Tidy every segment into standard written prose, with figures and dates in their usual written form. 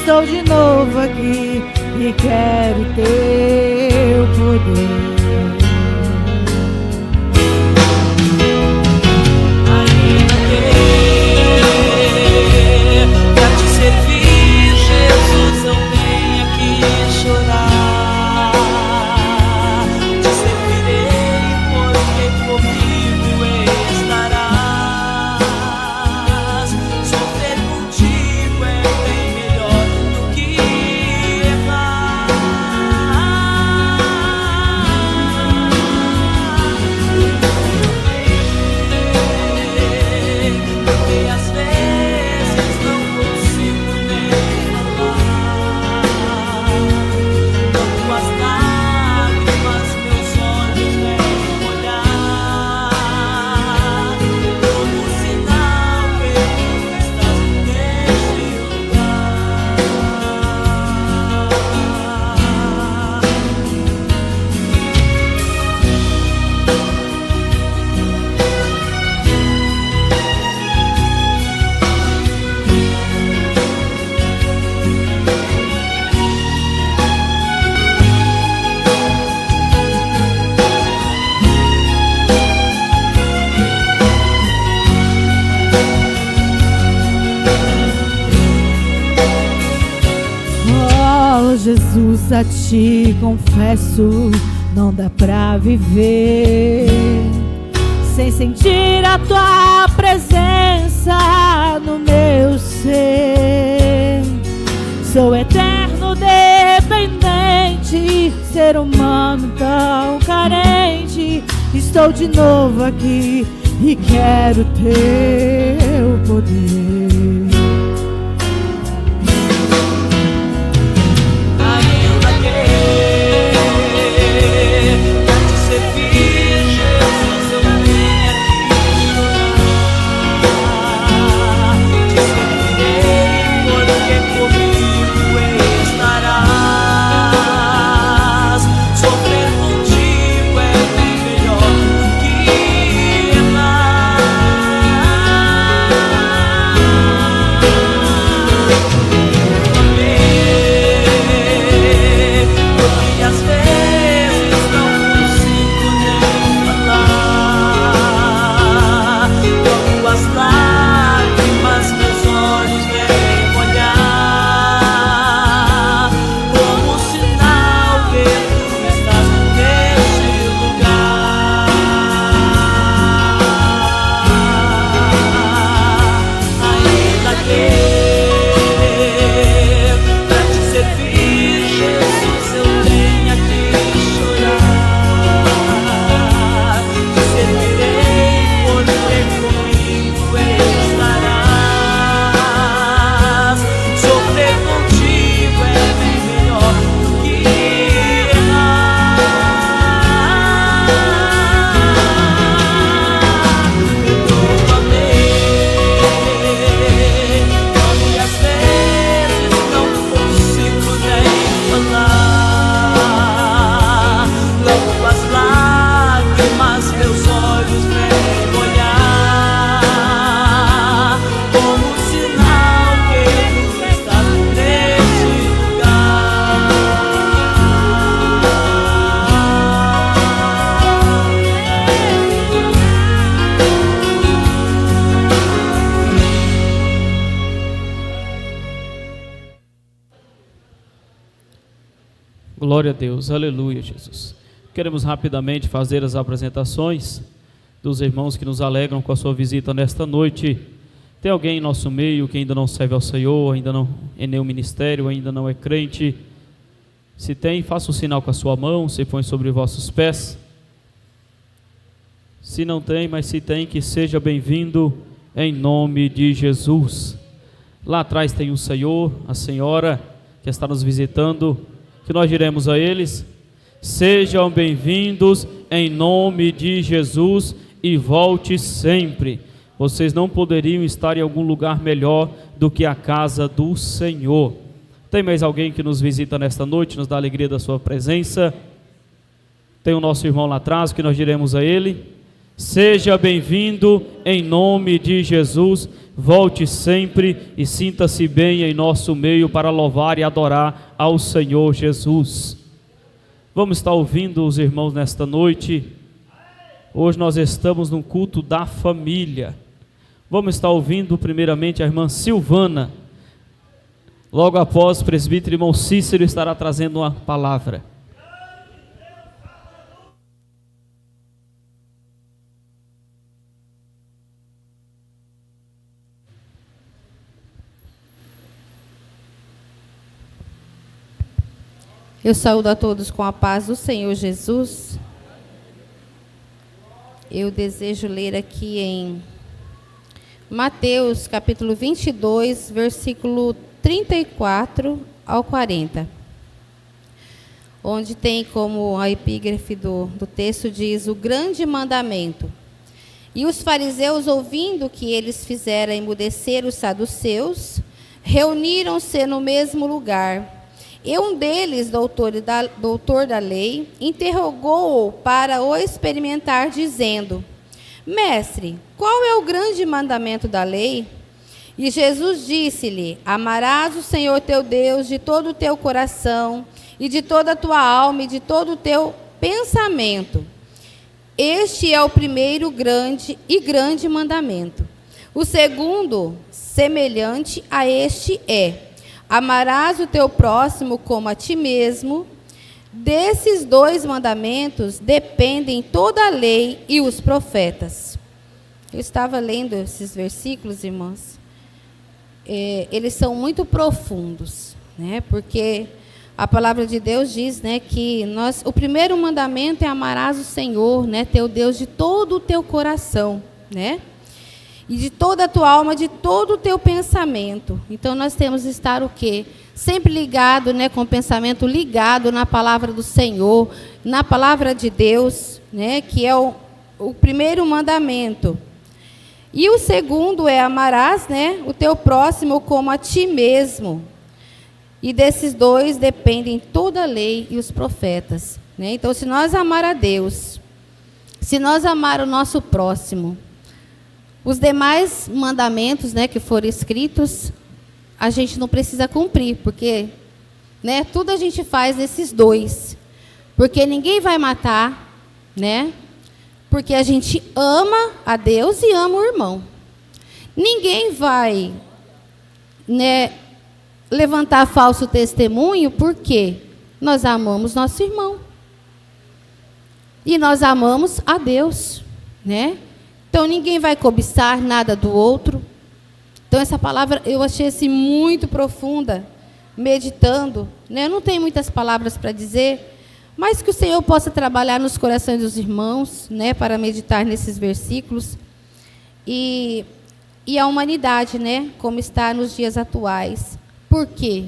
estou de novo aqui e quero teu poder. Jesus, a ti confesso, não dá pra viver sem sentir a tua presença no meu ser. Sou eterno dependente, ser humano tão carente. Estou de novo aqui e quero teu poder. Glória a Deus, aleluia, Jesus. Queremos rapidamente fazer as apresentações dos irmãos que nos alegram com a sua visita nesta noite. Tem alguém em nosso meio que ainda não serve ao Senhor, ainda não é nenhum ministério, ainda não é crente? Se tem, faça o sinal com a sua mão, se põe sobre vossos pés. Se não tem, mas se tem, que seja bem-vindo em nome de Jesus. Lá atrás tem o Senhor, a Senhora que está nos visitando, que nós diremos a eles: sejam bem-vindos em nome de Jesus e volte sempre. Vocês não poderiam estar em algum lugar melhor do que a casa do Senhor. Tem mais alguém que nos visita nesta noite, nos dá a alegria da sua presença? Tem o nosso irmão lá atrás, que nós diremos a ele: Seja bem-vindo em nome de Jesus. Volte sempre e sinta-se bem em nosso meio para louvar e adorar ao Senhor Jesus. Vamos estar ouvindo os irmãos nesta noite. Hoje nós estamos num culto da família. Vamos estar ouvindo primeiramente a irmã Silvana. Logo após, o presbítero irmão Cícero estará trazendo uma palavra. Eu saúdo a todos com a paz do Senhor Jesus. Eu desejo ler aqui em Mateus capítulo 22, versículo 34 ao 40. Onde tem como a epígrafe do texto diz: o grande mandamento. E os fariseus, ouvindo que eles fizeram emudecer os saduceus, reuniram-se no mesmo lugar. E um deles, doutor da lei, interrogou-o para o experimentar, dizendo: Mestre, qual é o grande mandamento da lei? E Jesus disse-lhe: Amarás o Senhor teu Deus de todo o teu coração, e de toda a tua alma, e de todo o teu pensamento. Este é o primeiro grande mandamento. O segundo, semelhante a este, é: amarás o teu próximo como a ti mesmo. Desses dois mandamentos dependem toda a lei e os profetas. Eu estava lendo esses versículos, irmãos. Eles são muito profundos, né? Porque a palavra de Deus diz, né, que o primeiro mandamento é amarás o Senhor, né, teu Deus, de todo o teu coração, né? E de toda a tua alma, de todo o teu pensamento. Então, nós temos que estar o quê? Sempre ligado, né, com o pensamento ligado na palavra do Senhor, na palavra de Deus, né, que é o primeiro mandamento. E o segundo é: amarás, né, o teu próximo como a ti mesmo. E desses dois dependem toda a lei e os profetas, né? Então, se nós amar a Deus, se nós amar o nosso próximo, os demais mandamentos, né, que foram escritos, a gente não precisa cumprir, porque, né, tudo a gente faz nesses dois. Porque ninguém vai matar, né? Porque a gente ama a Deus e ama o irmão. Ninguém vai, né, levantar falso testemunho, porque nós amamos nosso irmão. E nós amamos a Deus, né? Então, ninguém vai cobiçar nada do outro. Então, essa palavra eu achei assim, muito profunda, meditando, né? Eu não tenho muitas palavras para dizer, mas que o Senhor possa trabalhar nos corações dos irmãos, né? Para meditar nesses versículos. E a humanidade, né? Como está nos dias atuais. Por quê?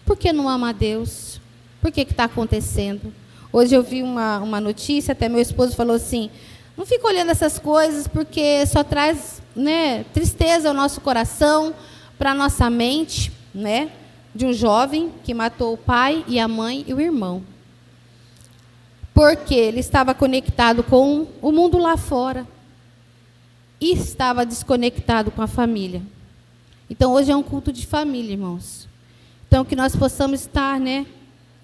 Por que não ama a Deus? Por que está acontecendo? Hoje eu vi uma notícia, até meu esposo falou assim: não fica olhando essas coisas, porque só traz, né, tristeza ao nosso coração, para a nossa mente, né, de um jovem que matou o pai e a mãe e o irmão. Porque ele estava conectado com o mundo lá fora e estava desconectado com a família. Então, hoje é um culto de família, irmãos. Então, que nós possamos estar, né,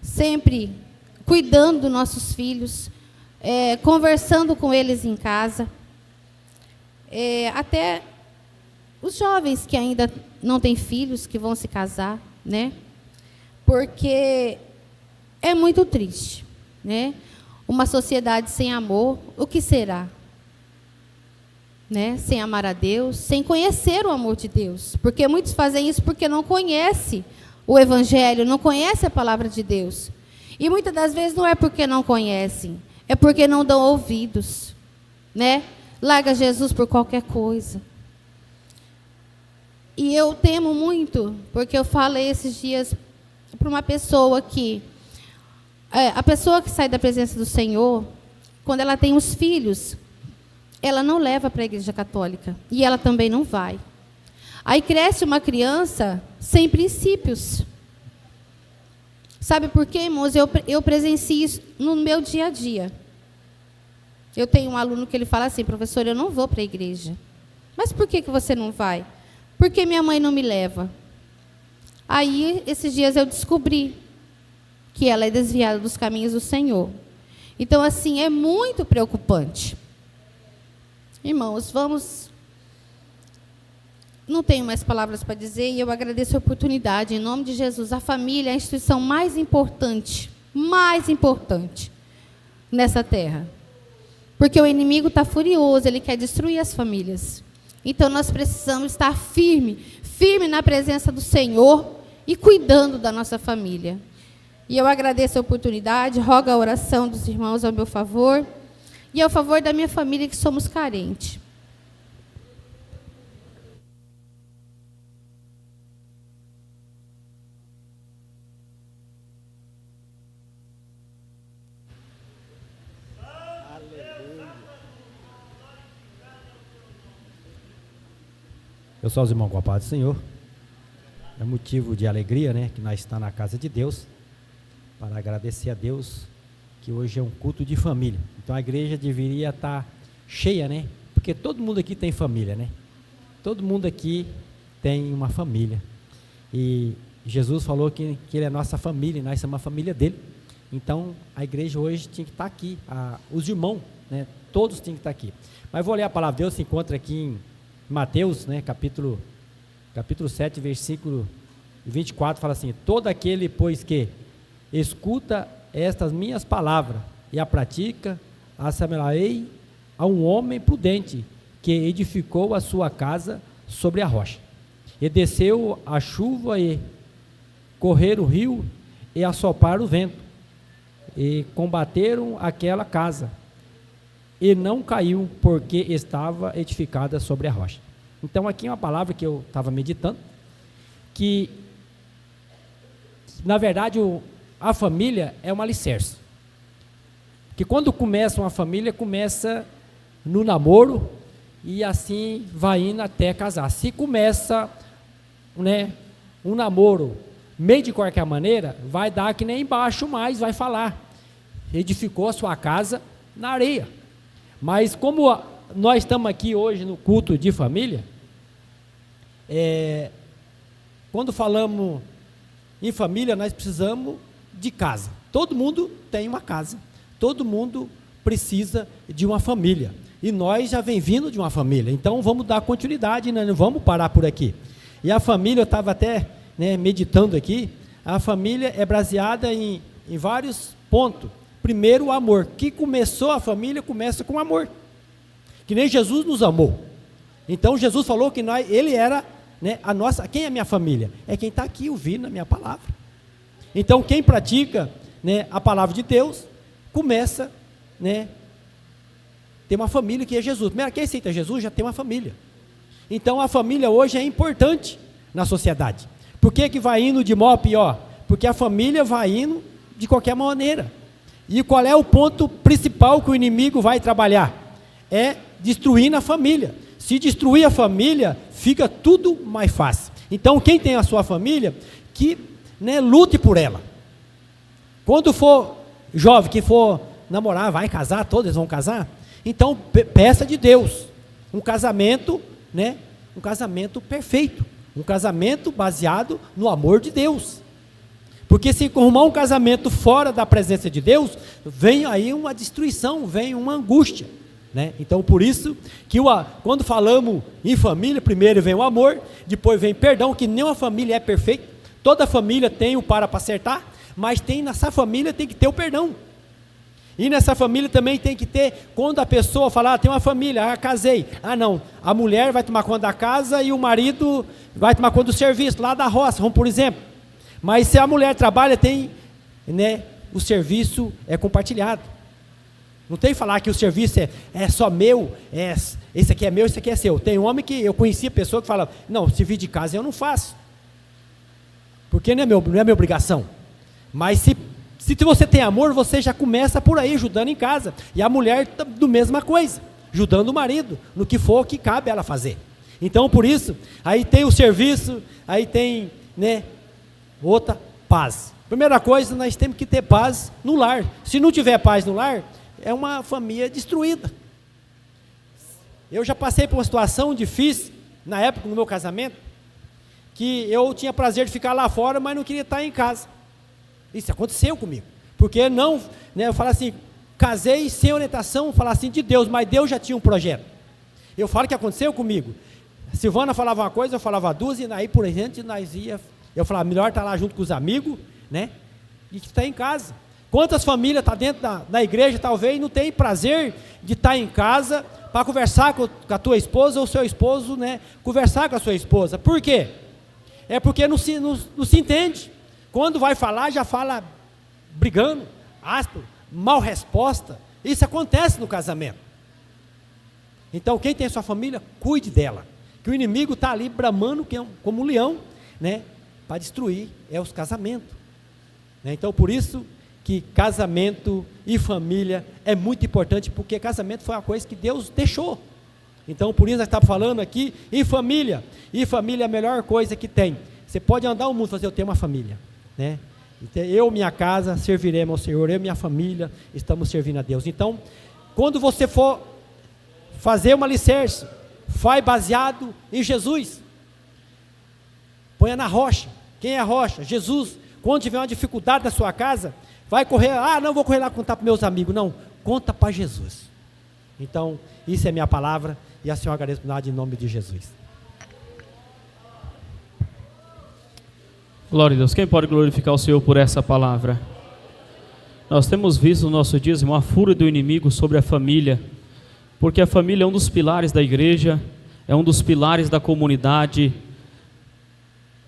sempre cuidando dos nossos filhos, conversando com eles em casa. Até os jovens que ainda não têm filhos, que vão se casar, né? Porque é muito triste, né? Uma sociedade sem amor, o que será? Né? Sem amar a Deus, sem conhecer o amor de Deus. Porque muitos fazem isso porque não conhecem o Evangelho, não conhecem a palavra de Deus. E muitas das vezes não é porque não conhecem, é porque não dão ouvidos, né? Larga Jesus por qualquer coisa. E eu temo muito, porque eu falei esses dias para uma pessoa que a pessoa que sai da presença do Senhor, quando ela tem os filhos, ela não leva para a igreja católica. E ela também não vai. Aí cresce uma criança sem princípios. Sabe por quê, irmãos? Eu presencio isso no meu dia a dia. Eu tenho um aluno que ele fala assim: professor, eu não vou para a igreja. Mas por que você não vai? Porque minha mãe não me leva. Aí, esses dias eu descobri que ela é desviada dos caminhos do Senhor. Então, assim, é muito preocupante. Irmãos, vamos... Não tenho mais palavras para dizer, e eu agradeço a oportunidade, em nome de Jesus. A família é a instituição mais importante nessa terra. Porque o inimigo está furioso, ele quer destruir as famílias. Então, nós precisamos estar firme na presença do Senhor e cuidando da nossa família. E eu agradeço a oportunidade, rogo a oração dos irmãos ao meu favor e ao favor da minha família, que somos carentes. Eu sou os irmãos com a paz do Senhor. É motivo de alegria, né, que nós estamos na casa de Deus, para agradecer a Deus que hoje é um culto de família. Então a igreja deveria estar cheia, né, porque todo mundo aqui tem família, né? Todo mundo aqui tem uma família. E Jesus falou que Ele é nossa família, e nós somos a família dele. Então a igreja hoje tinha que estar aqui, os irmãos, né, todos tinham que estar aqui. Mas vou ler a palavra de Deus, se encontra aqui em Mateus, né, capítulo 7, versículo 24, fala assim: todo aquele, pois que escuta estas minhas palavras e a pratica, assemelharei a um homem prudente que edificou a sua casa sobre a rocha. E desceu a chuva e correr o rio e assoprar o vento, e combateram aquela casa, e não caiu, porque estava edificada sobre a rocha. Então aqui é uma palavra que eu estava meditando, que na verdade a família é um alicerce. Que quando começa uma família, começa no namoro e assim vai indo até casar. Se começa, né, um namoro meio de qualquer maneira, vai dar que nem embaixo mais, vai falar: edificou a sua casa na areia. Mas como nós estamos aqui hoje no culto de família, quando falamos em família, nós precisamos de casa. Todo mundo tem uma casa, todo mundo precisa de uma família, e nós já vem vindo de uma família, então vamos dar continuidade, né? Não vamos parar por aqui. E a família, eu estava até, né, meditando aqui, a família é baseada em vários pontos. Primeiro, o amor. Que começou a família, começa com amor. Que nem Jesus nos amou. Então Jesus falou que Ele era, né, a nossa. Quem é minha família? É quem está aqui ouvindo a minha palavra. Então quem pratica, né, a palavra de Deus, começa, né, ter uma família que é Jesus. Primeiro, quem aceita Jesus já tem uma família. Então a família hoje é importante na sociedade. Por que vai indo de mal a pior? Porque a família vai indo de qualquer maneira. E qual é o ponto principal que o inimigo vai trabalhar? É destruir a família. Se destruir a família, fica tudo mais fácil. Então, quem tem a sua família, que, né, lute por ela. Quando for jovem, que for namorar, vai casar, todos vão casar, então peça de Deus um casamento, né, um casamento perfeito, um casamento baseado no amor de Deus. Porque se arrumar um casamento fora da presença de Deus, vem aí uma destruição, vem uma angústia, né? Então por isso que quando falamos em família, primeiro vem o amor, depois vem perdão, que nenhuma família é perfeita, toda família tem o para acertar, mas nessa família tem que ter o perdão. E nessa família também tem que ter, quando a pessoa falar, tem uma família, casei, não, a mulher vai tomar conta da casa e o marido vai tomar conta do serviço, lá da roça, vamos por exemplo. Mas se a mulher trabalha, tem, né, o serviço é compartilhado. Não tem que falar que o serviço é só meu, esse aqui é meu, esse aqui é seu. Tem homem que eu conhecia pessoa que fala: não, serviço de casa eu não faço, porque não é minha obrigação. Mas se você tem amor, você já começa por aí, ajudando em casa. E a mulher do mesma coisa, ajudando o marido, no que for que cabe ela fazer. Então por isso, aí tem o serviço, aí tem, né, outra, paz. Primeira coisa, nós temos que ter paz no lar. Se não tiver paz no lar, é uma família destruída. Eu já passei por uma situação difícil, na época do meu casamento, que eu tinha prazer de ficar lá fora, mas não queria estar em casa. Isso aconteceu comigo, porque não, né, eu falo assim, casei sem orientação, falar assim, de Deus, mas Deus já tinha um projeto. Eu falo que aconteceu comigo. A Silvana falava uma coisa, eu falava duas, e aí por diante nós ia, eu falava, melhor estar lá junto com os amigos, né, e que estar em casa. Quantas famílias estão dentro da igreja, talvez, não tem prazer de estar em casa, para conversar com a tua esposa, ou seu esposo, né, conversar com a sua esposa. Por quê? É porque não se entende. Quando vai falar, já fala brigando, áspero, mal resposta. Isso acontece no casamento. Então, quem tem sua família, cuide dela. Que o inimigo está ali bramando como um leão, né, para destruir os casamentos. Né? Então, por isso que casamento e família é muito importante, porque casamento foi uma coisa que Deus deixou. Então, por isso nós estamos falando aqui em família. E família é a melhor coisa que tem. Você pode andar o mundo e fazer, eu tenho uma família, né? Então, eu, minha casa, serviremos ao Senhor. Eu e minha família estamos servindo a Deus. Então, quando você for fazer uma alicerce, faz baseado em Jesus. Ponha na rocha. Quem é a rocha? Jesus. Quando tiver uma dificuldade na sua casa, vai correr, não vou correr lá contar para meus amigos. Não, conta para Jesus. Então, isso é minha palavra, e a Senhora agradeço por nada em nome de Jesus. Glória a Deus. Quem pode glorificar o Senhor por essa palavra? Nós temos visto no nosso dízimo a fúria do inimigo sobre a família, porque a família é um dos pilares da igreja, é um dos pilares da comunidade,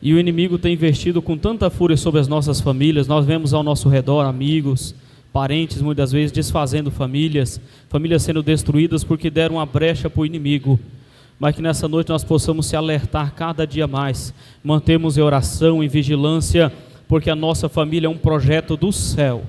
e o inimigo tem investido com tanta fúria sobre as nossas famílias. Nós vemos ao nosso redor amigos, parentes, muitas vezes desfazendo famílias sendo destruídas porque deram uma brecha para o inimigo. Mas que nessa noite nós possamos se alertar cada dia mais, mantermos em oração, em vigilância, porque a nossa família é um projeto do céu.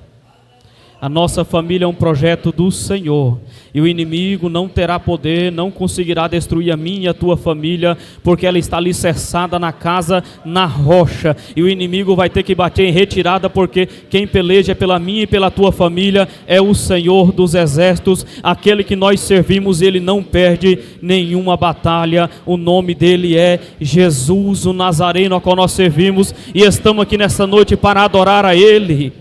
A nossa família é um projeto do Senhor, e o inimigo não terá poder, não conseguirá destruir a minha e a tua família, porque ela está alicerçada na casa, na rocha, e o inimigo vai ter que bater em retirada, porque quem peleja pela minha e pela tua família é o Senhor dos exércitos, aquele que nós servimos. Ele não perde nenhuma batalha. O nome dele é Jesus, o Nazareno, a qual nós servimos, e estamos aqui nessa noite para adorar a ele.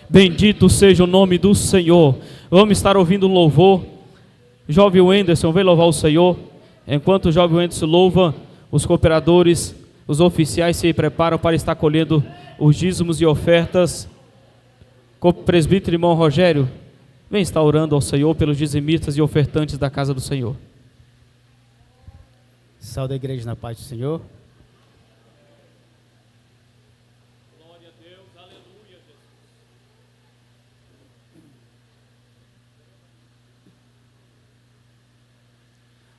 Bendito seja o nome do Senhor. Vamos estar ouvindo um louvor. Jovem Wenderson, vem louvar o Senhor. Enquanto o jovem Wenderson louva, os cooperadores, os oficiais se preparam para estar colhendo os dízimos e ofertas. O presbítero irmão Rogério, vem estar orando ao Senhor pelos dizimistas e ofertantes da casa do Senhor. Saúde a igreja na paz do Senhor.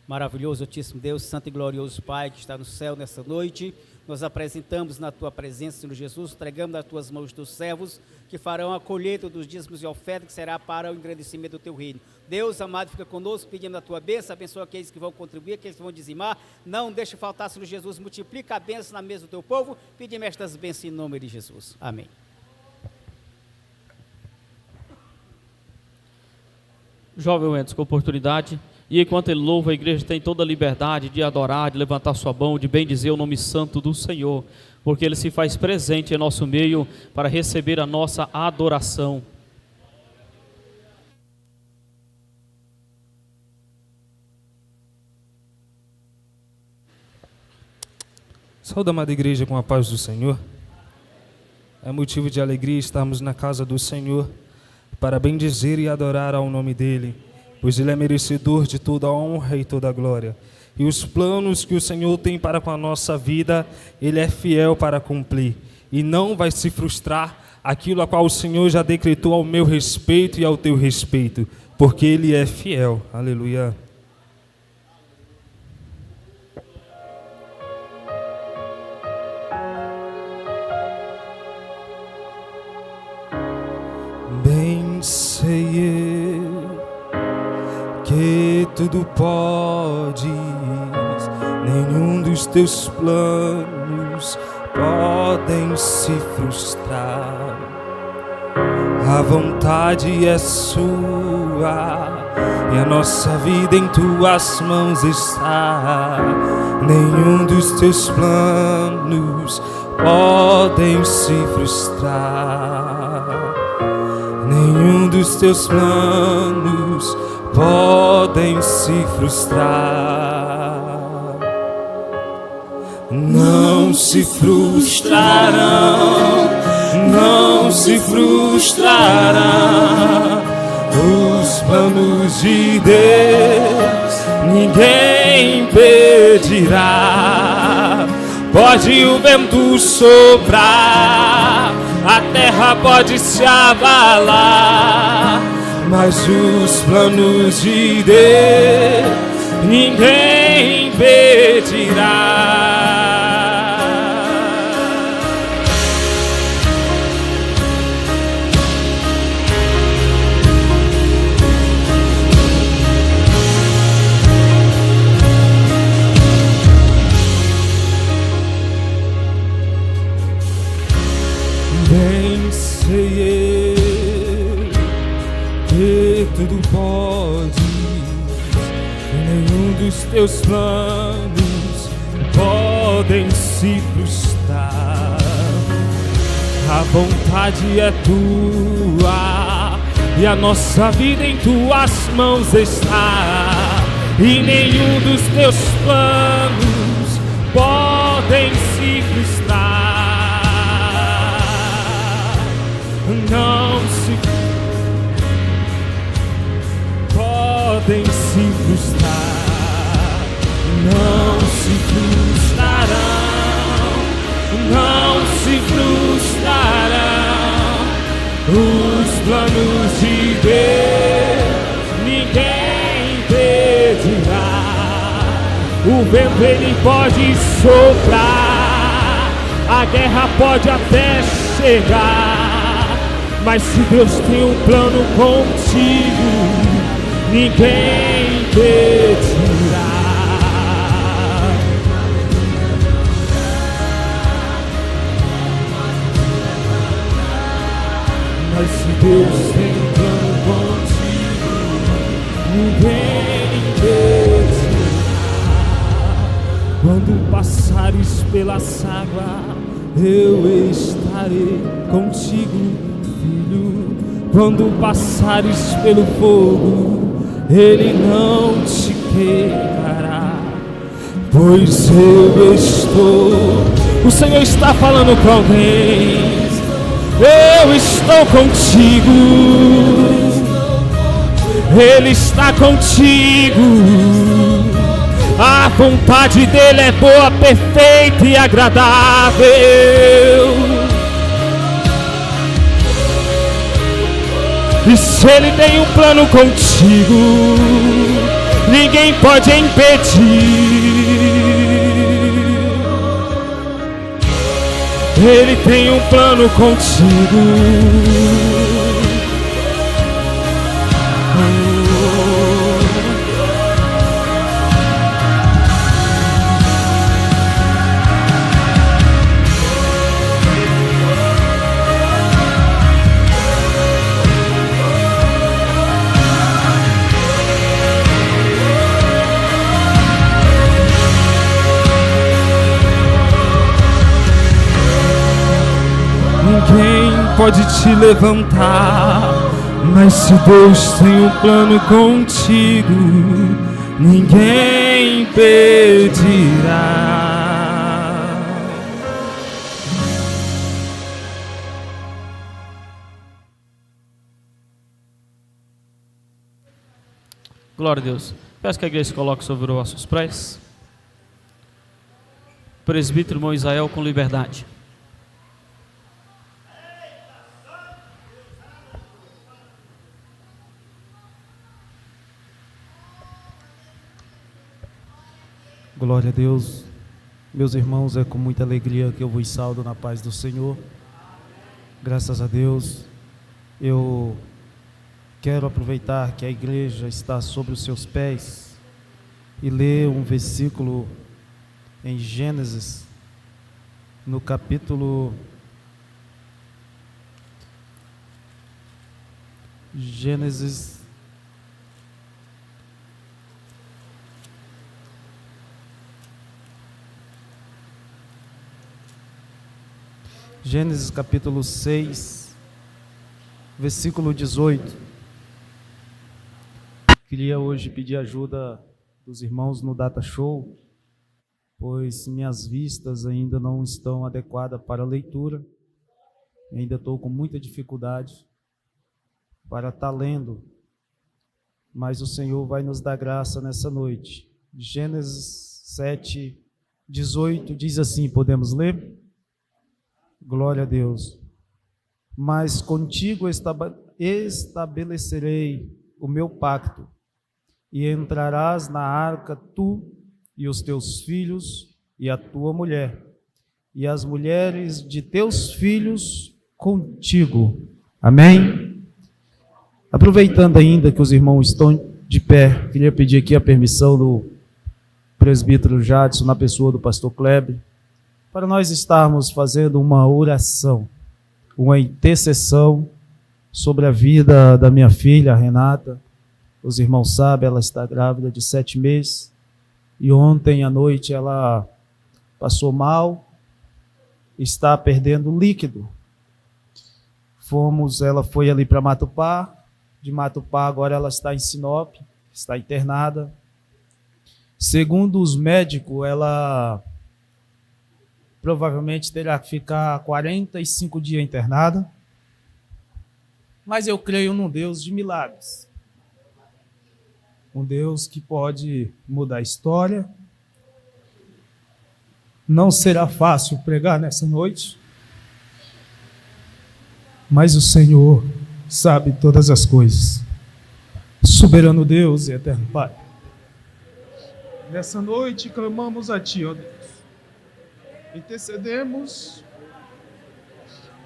Maravilhoso, altíssimo Deus, santo e glorioso Pai que está no céu nessa noite, nós apresentamos na Tua presença, Senhor Jesus, entregamos nas Tuas mãos dos servos que farão a colheita dos dízimos e ofertas, que será para o engrandecimento do Teu reino. Deus amado, fica conosco, pedimos a Tua bênção, abençoa aqueles que vão contribuir, aqueles que vão dizimar, não deixe faltar, Senhor Jesus, multiplica a bênção na mesa do Teu povo, pedimos estas bênçãos em nome de Jesus. Amém. Jovem Wenderson, com oportunidade. E enquanto ele louva, a igreja tem toda a liberdade de adorar, de levantar sua mão, de bendizer o nome santo do Senhor, porque ele se faz presente em nosso meio para receber a nossa adoração. Saúde, amada igreja, com a paz do Senhor. É motivo de alegria estarmos na casa do Senhor para bendizer e adorar ao nome dEle, pois Ele é merecedor de toda a honra e toda a glória. E os planos que o Senhor tem para com a nossa vida, Ele é fiel para cumprir. E não vai se frustrar aquilo a qual o Senhor já decretou ao meu respeito e ao teu respeito, porque Ele é fiel. Aleluia. Bem sei eu que tudo podes, nenhum dos teus planos podem se frustrar. A vontade é sua e a nossa vida em tuas mãos está. Nenhum dos teus planos podem se frustrar. Nenhum dos teus planos podem se frustrar. Não se frustrarão, não se frustrarão os planos de Deus, ninguém impedirá. Pode o vento soprar, a terra pode se abalar, mas os planos de Deus ninguém impedirá. Bem sei eu que tudo pode, e nenhum dos teus planos podem se frustrar. A vontade é tua e a nossa vida em tuas mãos está, e nenhum dos teus planos podem se frustrar. Não se podem se frustrar, não se frustrarão, não se frustrarão os planos de Deus, ninguém impedirá. O vento ele pode soprar, a guerra pode até chegar, mas se Deus tem um plano contigo, ninguém impedirá. Mas se Deus tem um plano contigo, ninguém impedirá. Quando passares pelas águas, eu estarei contigo, filho. Quando passares pelo fogo, ele não te queimará, pois eu estou. O Senhor está falando com alguém. Eu estou contigo. Ele está contigo. A vontade dele é boa, perfeita e agradável. E se ele tem um plano contigo, ninguém pode impedir. Ele tem um plano contigo. Ninguém pode te levantar, mas se Deus tem um plano contigo, ninguém impedirá. Glória a Deus. Peço que a igreja se coloque sobre os vossos pés. Presbítero irmão Israel, com liberdade. Glória a Deus. Meus irmãos, é com muita alegria que eu vos saúdo na paz do Senhor. Graças a Deus. Eu quero aproveitar que a igreja está sobre os seus pés e ler um versículo em Gênesis, no capítulo Gênesis capítulo 6, versículo 18. Queria hoje pedir ajuda dos irmãos no Data Show, pois minhas vistas ainda não estão adequadas para a leitura. Ainda estou com muita dificuldade para estar lendo, mas o Senhor vai nos dar graça nessa noite. Gênesis 7, 18 diz assim, podemos ler? Glória a Deus. Mas contigo estabelecerei o meu pacto, e entrarás na arca tu e os teus filhos e a tua mulher, e as mulheres de teus filhos contigo. Amém? Aproveitando ainda que os irmãos estão de pé, queria pedir aqui a permissão do presbítero Jadson, na pessoa do pastor Kleber, para nós estarmos fazendo uma oração, uma intercessão sobre a vida da minha filha, Renata. Os irmãos sabem, ela está grávida de 7 meses, e ontem à noite ela passou mal, está perdendo líquido. Ela foi ali para Matupá, de Matupá agora ela está em Sinop, está internada. Segundo os médicos, ela provavelmente terá que ficar 45 dias internada, mas eu creio num Deus de milagres, um Deus que pode mudar a história. Não será fácil pregar nessa noite, mas o Senhor sabe todas as coisas. Soberano Deus e eterno Pai, nessa noite clamamos a Ti, ó Deus. Intercedemos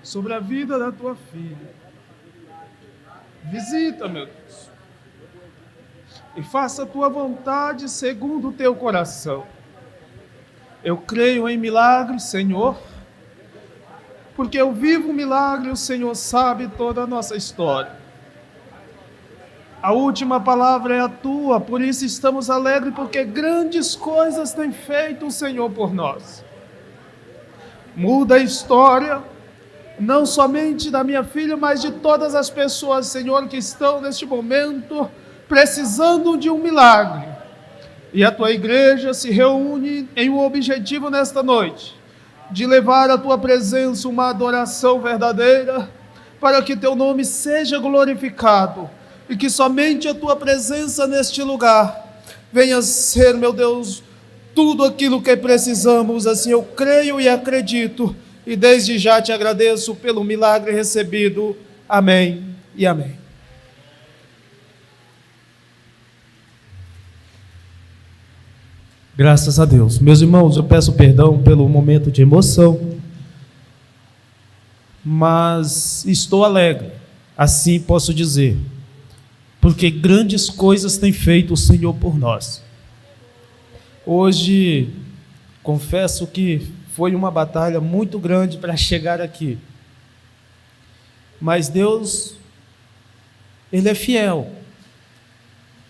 sobre a vida da Tua filha. Visita, meu Deus, e faça a Tua vontade segundo o Teu coração. Eu creio em milagres, Senhor, porque eu vivo um milagre, o Senhor sabe toda a nossa história. A última palavra é a Tua, por isso estamos alegres, porque grandes coisas tem feito o Senhor por nós. Muda a história, não somente da minha filha, mas de todas as pessoas, Senhor, que estão neste momento precisando de um milagre. E a Tua igreja se reúne em um objetivo nesta noite, de levar à Tua presença uma adoração verdadeira, para que Teu nome seja glorificado, e que somente a Tua presença neste lugar venha ser, meu Deus, tudo aquilo que precisamos. Assim eu creio e acredito, e desde já Te agradeço pelo milagre recebido. Amém e amém. Graças a Deus. Meus irmãos, eu peço perdão pelo momento de emoção, mas estou alegre, assim posso dizer, porque grandes coisas tem feito o Senhor por nós. Hoje, confesso que foi uma batalha muito grande para chegar aqui, mas Deus, Ele é fiel.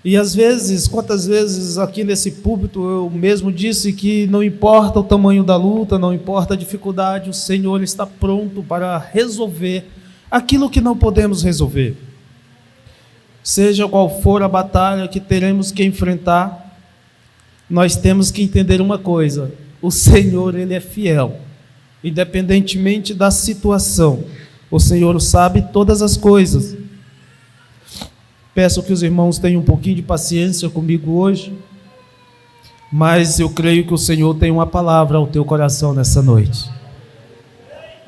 E às vezes, quantas vezes aqui nesse púlpito eu mesmo disse que não importa o tamanho da luta, não importa a dificuldade, o Senhor está pronto para resolver aquilo que não podemos resolver. Seja qual for a batalha que teremos que enfrentar, nós temos que entender uma coisa: o Senhor, Ele é fiel, independentemente da situação. O Senhor sabe todas as coisas. Peço que os irmãos tenham um pouquinho de paciência comigo hoje, mas eu creio que o Senhor tem uma palavra ao teu coração nessa noite.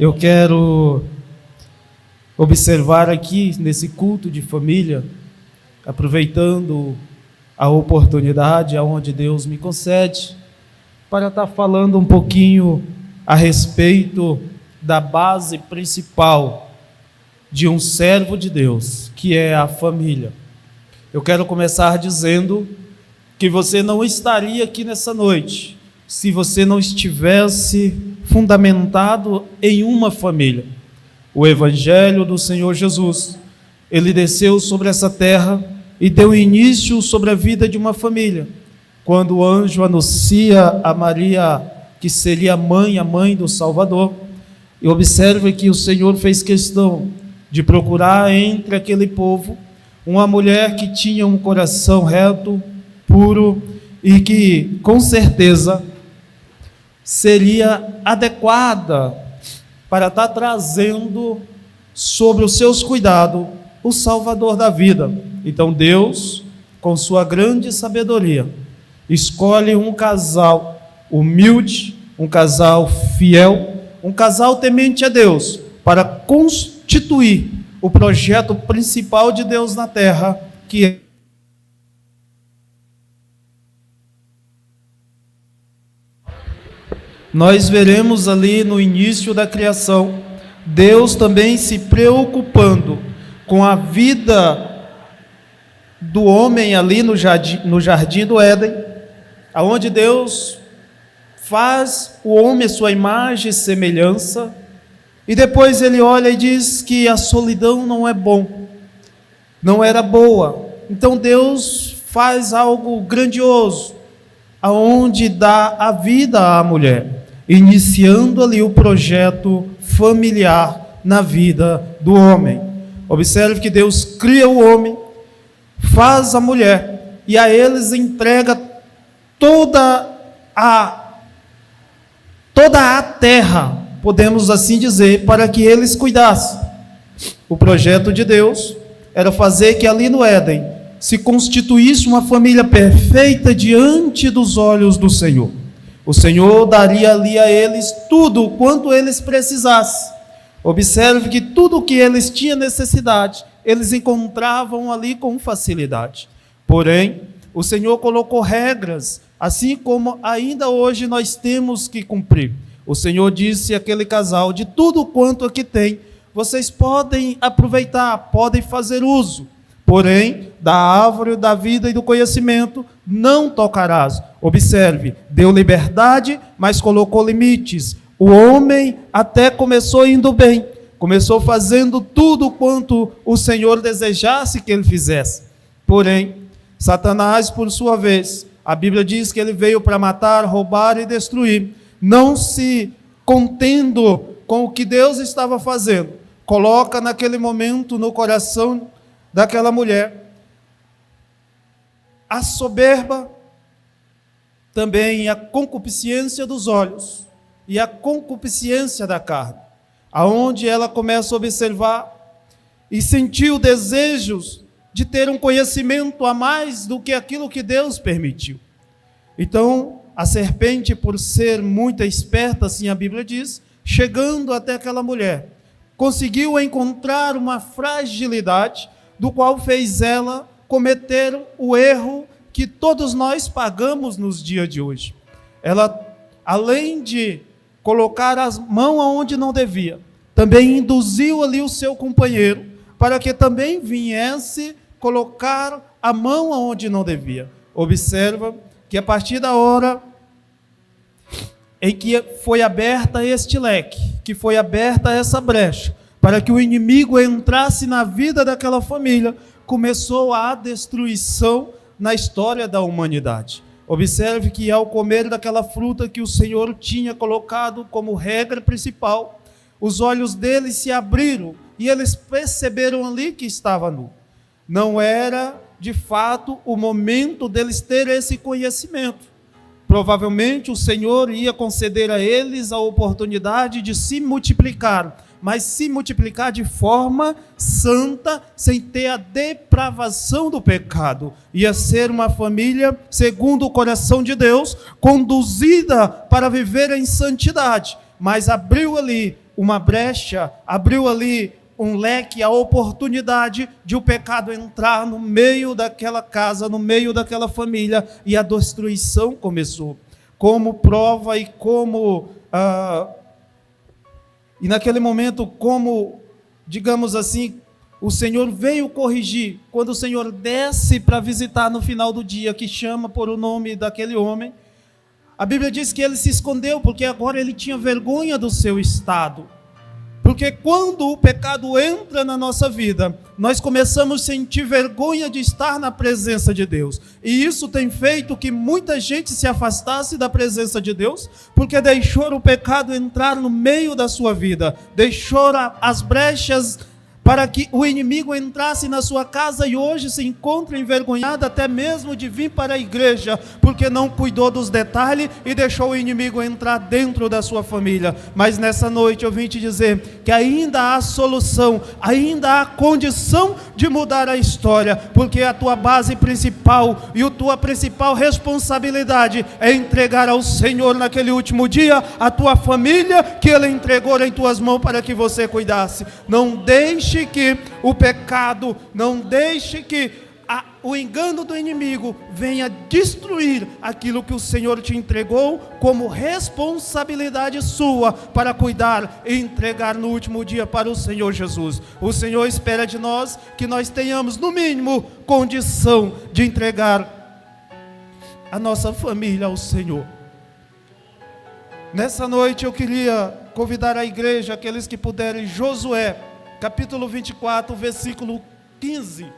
Eu quero observar aqui nesse culto de família, aproveitando a oportunidade aonde Deus me concede, para estar falando um pouquinho a respeito da base principal de um servo de Deus, que é a família. Eu quero começar dizendo que você não estaria aqui nessa noite se você não estivesse fundamentado em uma família. O Evangelho do Senhor Jesus, ele desceu sobre essa terra e deu início sobre a vida de uma família. Quando o anjo anuncia a Maria que seria a mãe do Salvador, e observe que o Senhor fez questão de procurar entre aquele povo uma mulher que tinha um coração reto, puro, e que com certeza seria adequada para estar trazendo sobre os seus cuidados o Salvador da vida. Então Deus, com sua grande sabedoria, escolhe um casal humilde, um casal fiel, um casal temente a Deus, para constituir o projeto principal de Deus na terra, que é nós veremos ali no início da criação, Deus também se preocupando com a vida do homem ali no jardim do Éden, aonde Deus faz o homem a sua imagem e semelhança, e depois ele olha e diz que a solidão não é bom, não era boa. Então Deus faz algo grandioso, aonde dá a vida à mulher, iniciando ali o projeto familiar na vida do homem. Observe que Deus cria o homem, faz a mulher, e a eles entrega toda a terra, podemos assim dizer, para que eles cuidassem. O projeto de Deus era fazer que ali no Éden se constituísse uma família perfeita diante dos olhos do Senhor. O Senhor daria ali a eles tudo quanto eles precisassem. Observe que tudo o que eles tinham necessidade, eles encontravam ali com facilidade. Porém, o Senhor colocou regras, assim como ainda hoje nós temos que cumprir. O Senhor disse àquele casal: de tudo quanto aqui tem, vocês podem aproveitar, podem fazer uso. Porém, da árvore da vida e do conhecimento não tocarás. Observe, deu liberdade, mas colocou limites. O homem até começou indo bem, começou fazendo tudo quanto o Senhor desejasse que ele fizesse. Porém, Satanás, por sua vez, a Bíblia diz que ele veio para matar, roubar e destruir. Não se contendo com o que Deus estava fazendo, coloca naquele momento no coração daquela mulher a soberba, também a concupiscência dos olhos e a concupiscência da carne, aonde ela começa a observar e sentir desejos de ter um conhecimento a mais do que aquilo que Deus permitiu. Então, a serpente, por ser muito esperta, assim a Bíblia diz, chegando até aquela mulher, conseguiu encontrar uma fragilidade, do qual fez ela cometer o erro que todos nós pagamos nos dias de hoje. Ela, além de colocar as mãos aonde não devia, também induziu ali o seu companheiro, para que também viesse colocar a mão aonde não devia. Observa que a partir da hora em que foi aberta este leque, que foi aberta essa brecha, para que o inimigo entrasse na vida daquela família, começou a destruição na história da humanidade. Observe que ao comer daquela fruta que o Senhor tinha colocado como regra principal, os olhos deles se abriram e eles perceberam ali que estava nu. Não era, de fato, o momento deles ter esse conhecimento. Provavelmente o Senhor ia conceder a eles a oportunidade de se multiplicar, mas se multiplicar de forma santa, sem ter a depravação do pecado. Ia ser uma família segundo o coração de Deus, conduzida para viver em santidade, mas abriu ali uma brecha, abriu ali um leque, a oportunidade de o pecado entrar no meio daquela casa, no meio daquela família, e a destruição começou. Como prova e como... E naquele momento, como, digamos assim, o Senhor veio corrigir, quando o Senhor desce para visitar no final do dia, que chama por o nome daquele homem, a Bíblia diz que ele se escondeu, porque agora ele tinha vergonha do seu estado. Porque quando o pecado entra na nossa vida, nós começamos a sentir vergonha de estar na presença de Deus. E isso tem feito que muita gente se afastasse da presença de Deus, porque deixou o pecado entrar no meio da sua vida, deixou as brechas para que o inimigo entrasse na sua casa e hoje se encontra envergonhado até mesmo de vir para a igreja, porque não cuidou dos detalhes e deixou o inimigo entrar dentro da sua família. Mas nessa noite eu vim te dizer que ainda há solução, ainda há condição de mudar a história, porque a tua base principal e a tua principal responsabilidade é entregar ao Senhor naquele último dia a tua família que Ele entregou em tuas mãos para que você cuidasse. Não deixe que o pecado, não deixe que o engano do inimigo venha destruir aquilo que o Senhor te entregou como responsabilidade sua para cuidar e entregar no último dia para o Senhor Jesus. O Senhor espera de nós que nós tenhamos no mínimo condição de entregar a nossa família ao Senhor. Nessa noite eu queria convidar a igreja, aqueles que puderem, Josué capítulo 24, versículo 15.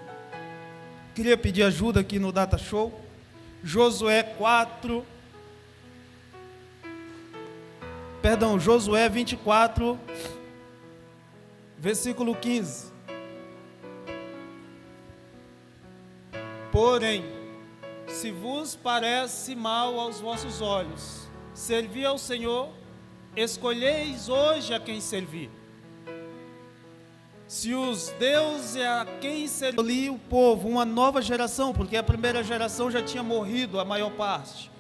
Queria pedir ajuda aqui no Data Show. Josué 24, versículo 15. Porém, se vos parece mal aos vossos olhos servir ao Senhor, escolheis hoje a quem servir. Se os deuses a quem serviu ali o povo, uma nova geração, porque a primeira geração já tinha morrido, a maior parte.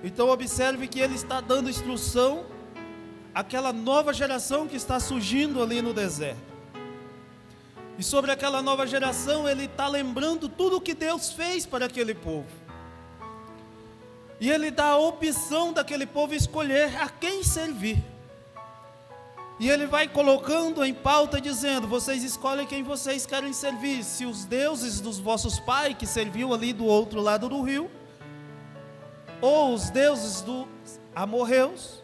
Então observe que ele está dando instrução àquela nova geração que está surgindo ali no deserto. E sobre aquela nova geração ele está lembrando tudo o que Deus fez para aquele povo. E ele dá a opção daquele povo escolher a quem servir. E ele vai colocando em pauta dizendo: vocês escolhem quem vocês querem servir. Se os deuses dos vossos pais que serviam ali do outro lado do rio, ou os deuses dos amorreus.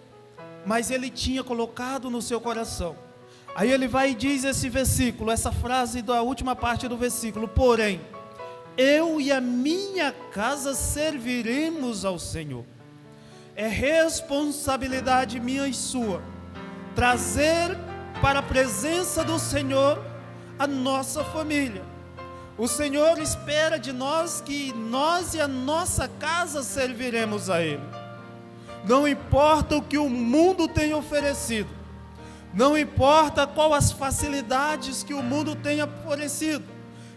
Mas ele tinha colocado no seu coração. Aí ele vai e diz esse versículo, essa frase da última parte do versículo: porém, eu e a minha casa serviremos ao Senhor. É responsabilidade minha e sua trazer para a presença do Senhor a nossa família. O Senhor espera de nós que nós e a nossa casa serviremos a Ele. Não importa o que o mundo tem oferecido, não importa qual as facilidades que o mundo tenha oferecido,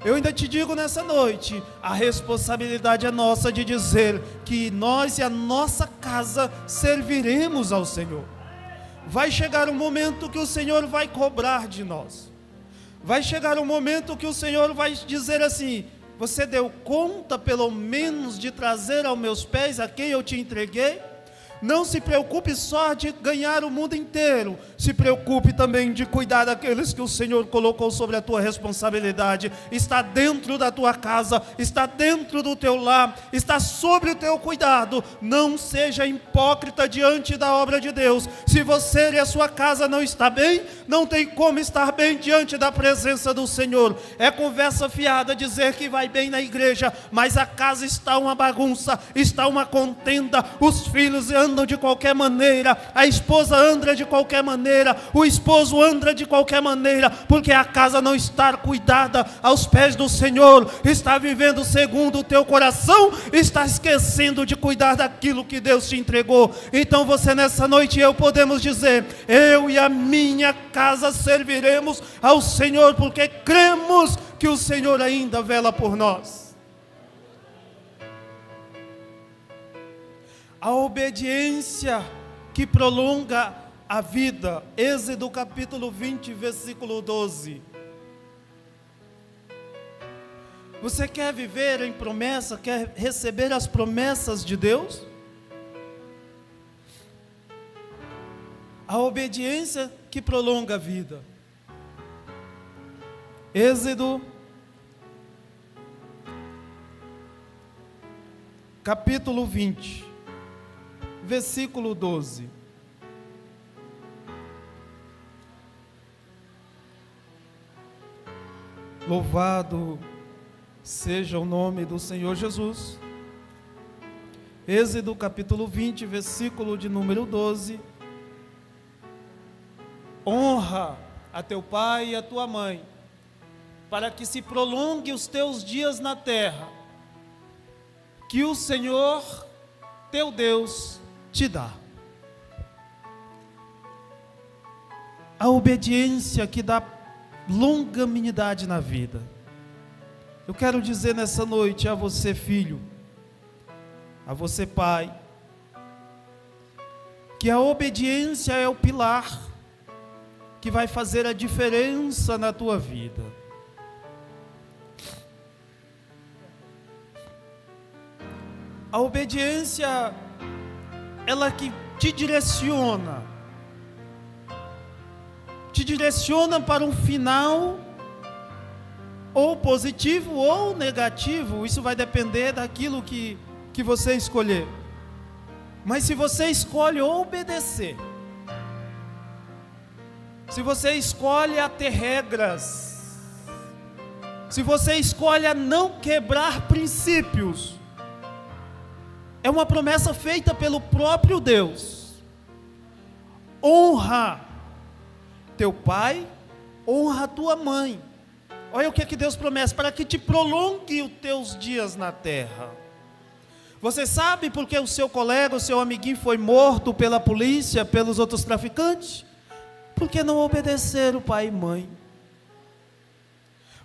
eu ainda te digo nessa noite, a responsabilidade é nossa de dizer que nós e a nossa casa serviremos ao Senhor. Vai chegar um momento que o Senhor vai cobrar de nós. Vai chegar um momento que o Senhor vai dizer assim: você deu conta pelo menos de trazer aos meus pés a quem eu te entreguei? Não se preocupe só de ganhar o mundo inteiro, se preocupe também de cuidar daqueles que o Senhor colocou sobre a tua responsabilidade. Está dentro da tua casa, está dentro do teu lar, está sobre o teu cuidado. Não seja hipócrita diante da obra de Deus. Se você e a sua casa não está bem, não tem como estar bem diante da presença do Senhor. É conversa fiada dizer que vai bem na igreja, mas a casa está uma bagunça, está uma contenda, os filhos andam de qualquer maneira, a esposa anda de qualquer maneira, o esposo anda de qualquer maneira, porque a casa não está cuidada aos pés do Senhor, está vivendo segundo o teu coração, está esquecendo de cuidar daquilo que Deus te entregou. Então você nessa noite e eu podemos dizer: eu e a minha casa serviremos ao Senhor, porque cremos que o Senhor ainda vela por nós. A obediência que prolonga a vida. Êxodo capítulo 20, versículo 12. Você quer viver em promessa? Quer receber as promessas de Deus? A obediência que prolonga a vida. Êxodo capítulo 20. Versículo 12. Louvado seja o nome do Senhor Jesus. Êxodo capítulo 20, versículo de número 12. Honra a teu pai e a tua mãe, para que se prolongue os teus dias na terra, que o Senhor, teu Deus, te dá. A obediência que dá longanimidade na vida. Eu quero dizer nessa noite a você, filho, a você, pai, que a obediência é o pilar que vai fazer a diferença na tua vida. A obediência, ela que te direciona para um final ou positivo ou negativo. Isso vai depender daquilo que você escolher. Mas se você escolhe obedecer, se você escolhe a ter regras, se você escolhe a não quebrar princípios, é uma promessa feita pelo próprio Deus. Honra teu pai, honra a tua mãe. Olha o que Deus promete: para que te prolongue os teus dias na terra. Você sabe por que o seu colega, o seu amiguinho foi morto pela polícia, pelos outros traficantes? Porque não obedeceram pai e mãe.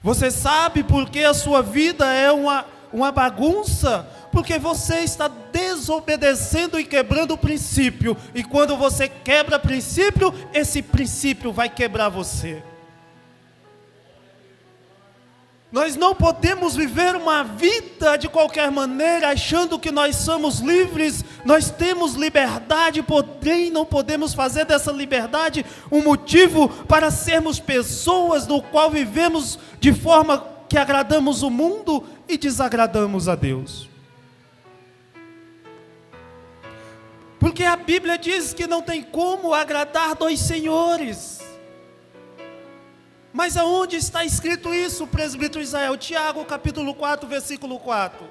Você sabe por que a sua vida é uma bagunça? Porque você está desobedecendo e quebrando o princípio. E quando você quebra princípio, esse princípio vai quebrar você. Nós não podemos viver uma vida de qualquer maneira, achando que nós somos livres, nós temos liberdade, porém não podemos fazer dessa liberdade um motivo para sermos pessoas no qual vivemos de forma que agradamos o mundo e desagradamos a Deus. Porque a Bíblia diz que não tem como agradar dois senhores. Mas aonde está escrito isso, presbítero Israel? Tiago capítulo 4, versículo 4.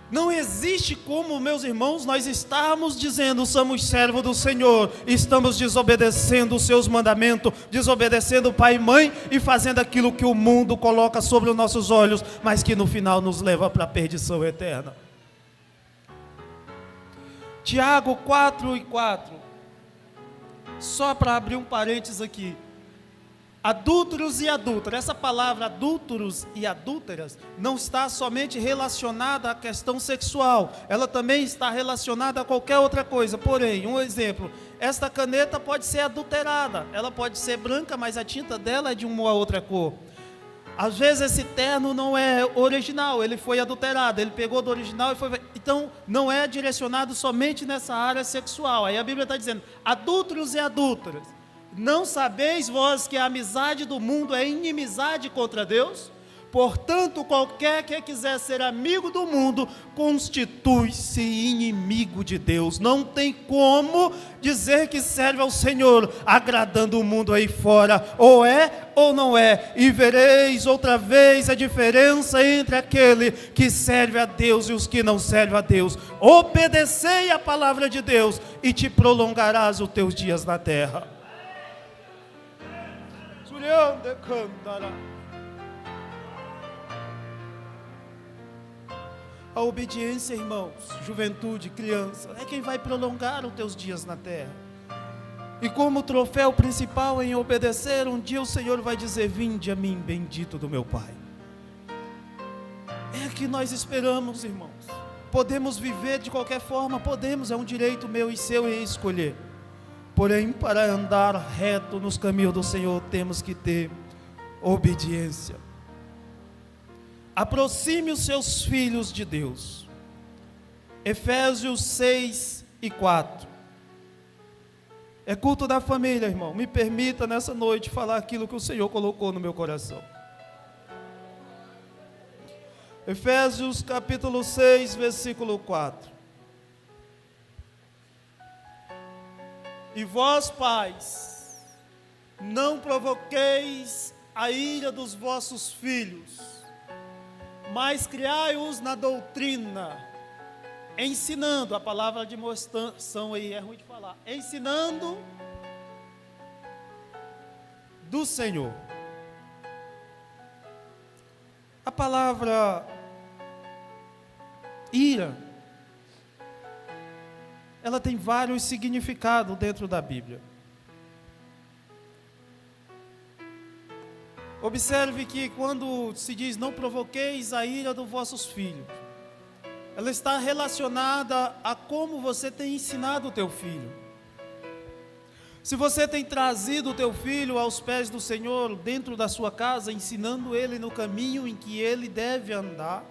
Não existe como, meus irmãos, nós estarmos dizendo: somos servos do Senhor, estamos desobedecendo os seus mandamentos, desobedecendo o pai e mãe e fazendo aquilo que o mundo coloca sobre os nossos olhos, mas que no final nos leva para a perdição eterna. Tiago 4 e 4. Só para abrir um parênteses aqui. Adúlteros e adúlteras. Essa palavra adúlteros e adúlteras não está somente relacionada à questão sexual. Ela também está relacionada a qualquer outra coisa. Porém, um exemplo. Esta caneta pode ser adulterada. Ela pode ser branca, mas a tinta dela é de uma outra cor. Às vezes esse terno não é original, ele foi adulterado, ele pegou do original e foi... Então, não é direcionado somente nessa área sexual. Aí a Bíblia está dizendo: adúlteros e adúlteras, não sabeis vós que a amizade do mundo é inimizade contra Deus? Portanto, qualquer que quiser ser amigo do mundo, constitui-se inimigo de Deus. Não tem como dizer que serve ao Senhor, agradando o mundo aí fora. Ou é ou não é. E vereis outra vez a diferença entre aquele que serve a Deus e os que não servem a Deus. Obedecei a palavra de Deus e te prolongarás os teus dias na terra. A obediência, irmãos, juventude, criança, é quem vai prolongar os teus dias na terra. E como troféu principal em obedecer, um dia o Senhor vai dizer: vinde a mim, bendito do meu Pai. É que nós esperamos, irmãos. Podemos viver de qualquer forma, podemos, é um direito meu e seu em escolher. Porém, para andar reto nos caminhos do Senhor, temos que ter obediência. Aproxime os seus filhos de Deus. Efésios 6 e 4. É culto da família, irmão. Me permita nessa noite falar aquilo que o Senhor colocou no meu coração. Efésios capítulo 6, versículo 4. E vós, pais, não provoqueis a ira dos vossos filhos, mas criai-os na doutrina, ensinando, a palavra de mostração aí é ruim de falar, ensinando do Senhor. A palavra ira, ela tem vários significados dentro da Bíblia. Observe que quando se diz não provoqueis a ira dos vossos filhos, ela está relacionada a como você tem ensinado o teu filho. Se você tem trazido o teu filho aos pés do Senhor dentro da sua casa, ensinando ele no caminho em que ele deve andar,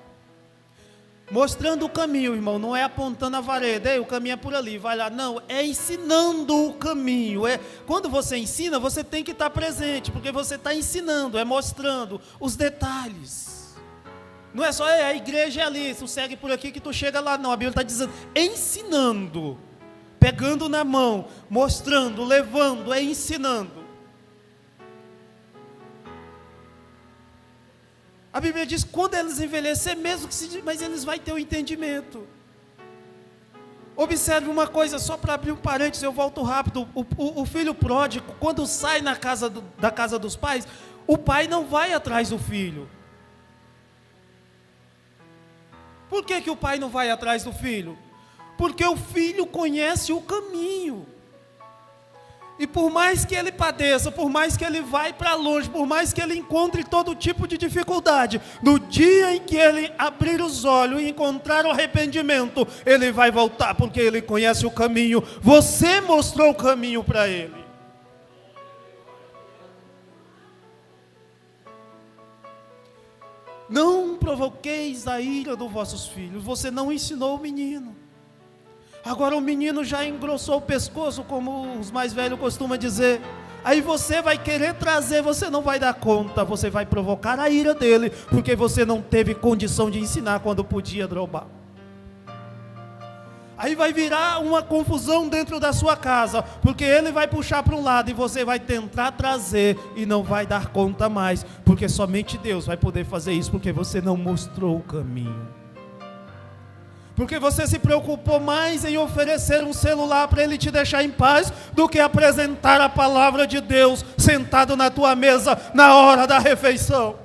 mostrando o caminho, irmão, não é apontando a vareda, o caminho é por ali, vai lá, não, é ensinando o caminho. Quando você ensina, você tem que estar presente, porque você está ensinando, é mostrando os detalhes. Não é só, a igreja é ali, tu segue por aqui que tu chega lá, não, a Bíblia está dizendo, ensinando, pegando na mão, mostrando, levando, é ensinando. A Bíblia diz, quando eles envelhecer, mesmo que se, mas eles vão ter o entendimento. Observe uma coisa, só para abrir um parênteses, eu volto rápido. O filho pródigo, quando sai da casa dos pais, o pai não vai atrás do filho. Por que o pai não vai atrás do filho? Porque o filho conhece o caminho. E por mais que ele padeça, por mais que ele vá para longe, por mais que ele encontre todo tipo de dificuldade, no dia em que ele abrir os olhos e encontrar o arrependimento, ele vai voltar, porque ele conhece o caminho. Você mostrou o caminho para ele. Não provoqueis a ira dos vossos filhos. Você não ensinou o menino. Agora o menino já engrossou o pescoço, como os mais velhos costumam dizer. Aí você vai querer trazer, você não vai dar conta, você vai provocar a ira dele, porque você não teve condição de ensinar quando podia drobar. Aí vai virar uma confusão dentro da sua casa, porque ele vai puxar para um lado e você vai tentar trazer e não vai dar conta mais, porque somente Deus vai poder fazer isso, porque você não mostrou o caminho. Porque você se preocupou mais em oferecer um celular para ele te deixar em paz, do que apresentar a palavra de Deus sentado na tua mesa na hora da refeição.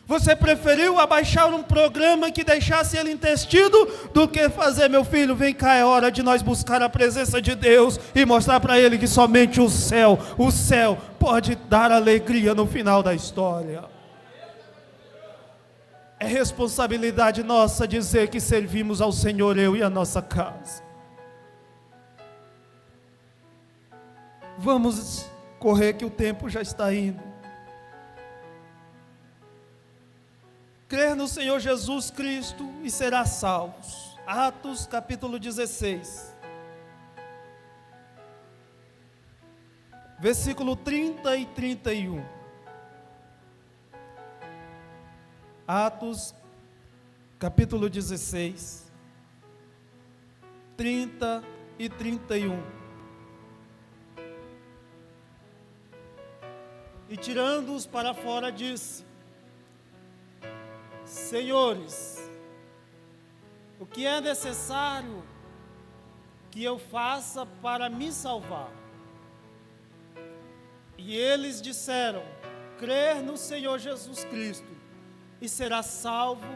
Você preferiu abaixar um programa que deixasse ele intestino, do que fazer, meu filho, vem cá, é hora de nós buscar a presença de Deus e mostrar para ele que somente o céu pode dar alegria no final da história. É responsabilidade nossa dizer que servimos ao Senhor, eu e a nossa casa. Vamos correr que o tempo já está indo. Crer no Senhor Jesus Cristo e será salvos. Atos capítulo 16. Versículo 30 e 31. Atos, capítulo 16, 30 e 31. E tirando-os para fora, disse: Senhores, o que é necessário que eu faça para me salvar? E eles disseram: crer no Senhor Jesus Cristo, e será salvo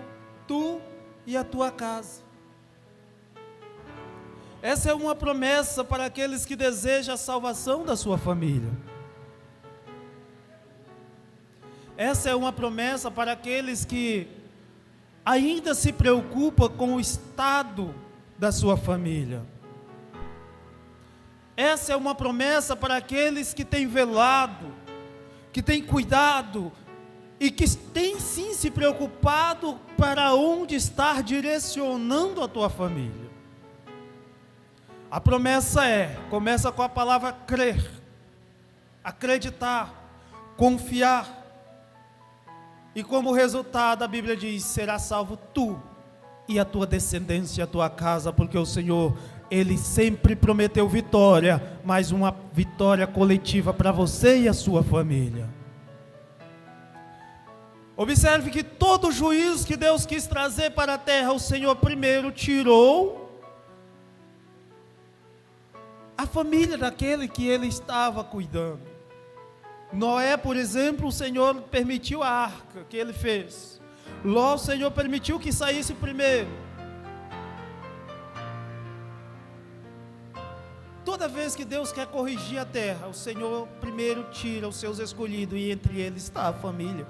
tu e a tua casa. Essa é uma promessa para aqueles que desejam a salvação da sua família. Essa é uma promessa para aqueles que ainda se preocupam com o estado da sua família. Essa é uma promessa para aqueles que têm velado, que têm cuidado, e que tem sim se preocupado para onde estar direcionando a tua família. A promessa começa com a palavra crer, acreditar, confiar. E como resultado, a Bíblia diz: será salvo tu e a tua descendência, a tua casa, porque o Senhor Ele sempre prometeu vitória, mas uma vitória coletiva para você e a sua família. Observe que todo o juízo que Deus quis trazer para a terra, o Senhor primeiro tirou a família daquele que ele estava cuidando. Noé, por exemplo, o Senhor permitiu a arca que ele fez. Ló, o Senhor permitiu que saísse primeiro. Toda vez que Deus quer corrigir a terra, o Senhor primeiro tira os seus escolhidos, e entre eles está a família.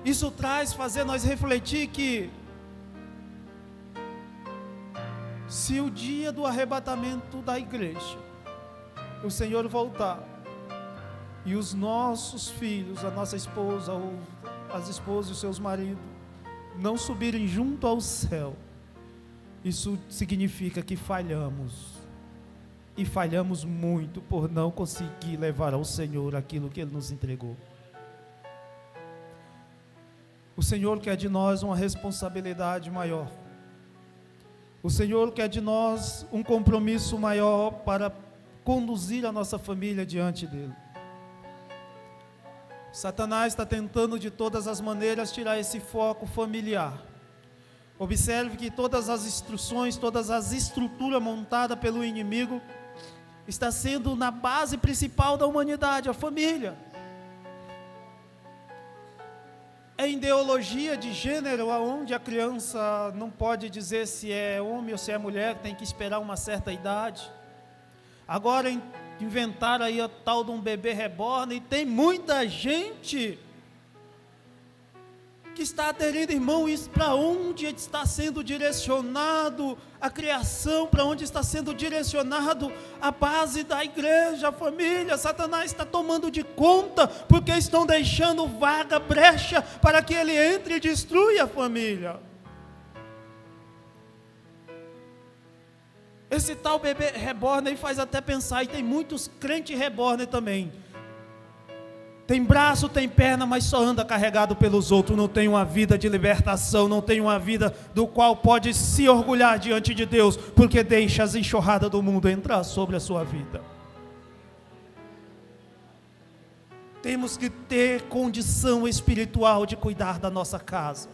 Isso fazer nós refletir que se o dia do arrebatamento da igreja, o Senhor voltar, e os nossos filhos, a nossa esposa, ou as esposas e os seus maridos, não subirem junto ao céu, isso significa que falhamos, e falhamos muito por não conseguir levar ao Senhor aquilo que Ele nos entregou. O Senhor quer de nós uma responsabilidade maior. O Senhor quer de nós um compromisso maior para conduzir a nossa família diante dEle. Satanás está tentando de todas as maneiras tirar esse foco familiar. Observe que todas as instruções, todas as estruturas montadas pelo inimigo, está sendo na base principal da humanidade, a família. É ideologia de gênero, onde a criança não pode dizer se é homem ou se é mulher, tem que esperar uma certa idade. Agora inventaram aí a tal de um bebê reborn, e tem muita gente que está aderindo, irmão, isso para onde está sendo direcionado a criação, para onde está sendo direcionado a base da igreja, a família. Satanás está tomando de conta, porque estão deixando vaga, brecha, para que ele entre e destrua a família. Esse tal bebê reborn aí faz até pensar, e tem muitos crentes reborn também. Tem braço, tem perna, mas só anda carregado pelos outros, não tem uma vida de libertação, não tem uma vida do qual pode se orgulhar diante de Deus, porque deixa as enxurradas do mundo entrar sobre a sua vida. Temos que ter condição espiritual de cuidar da nossa casa.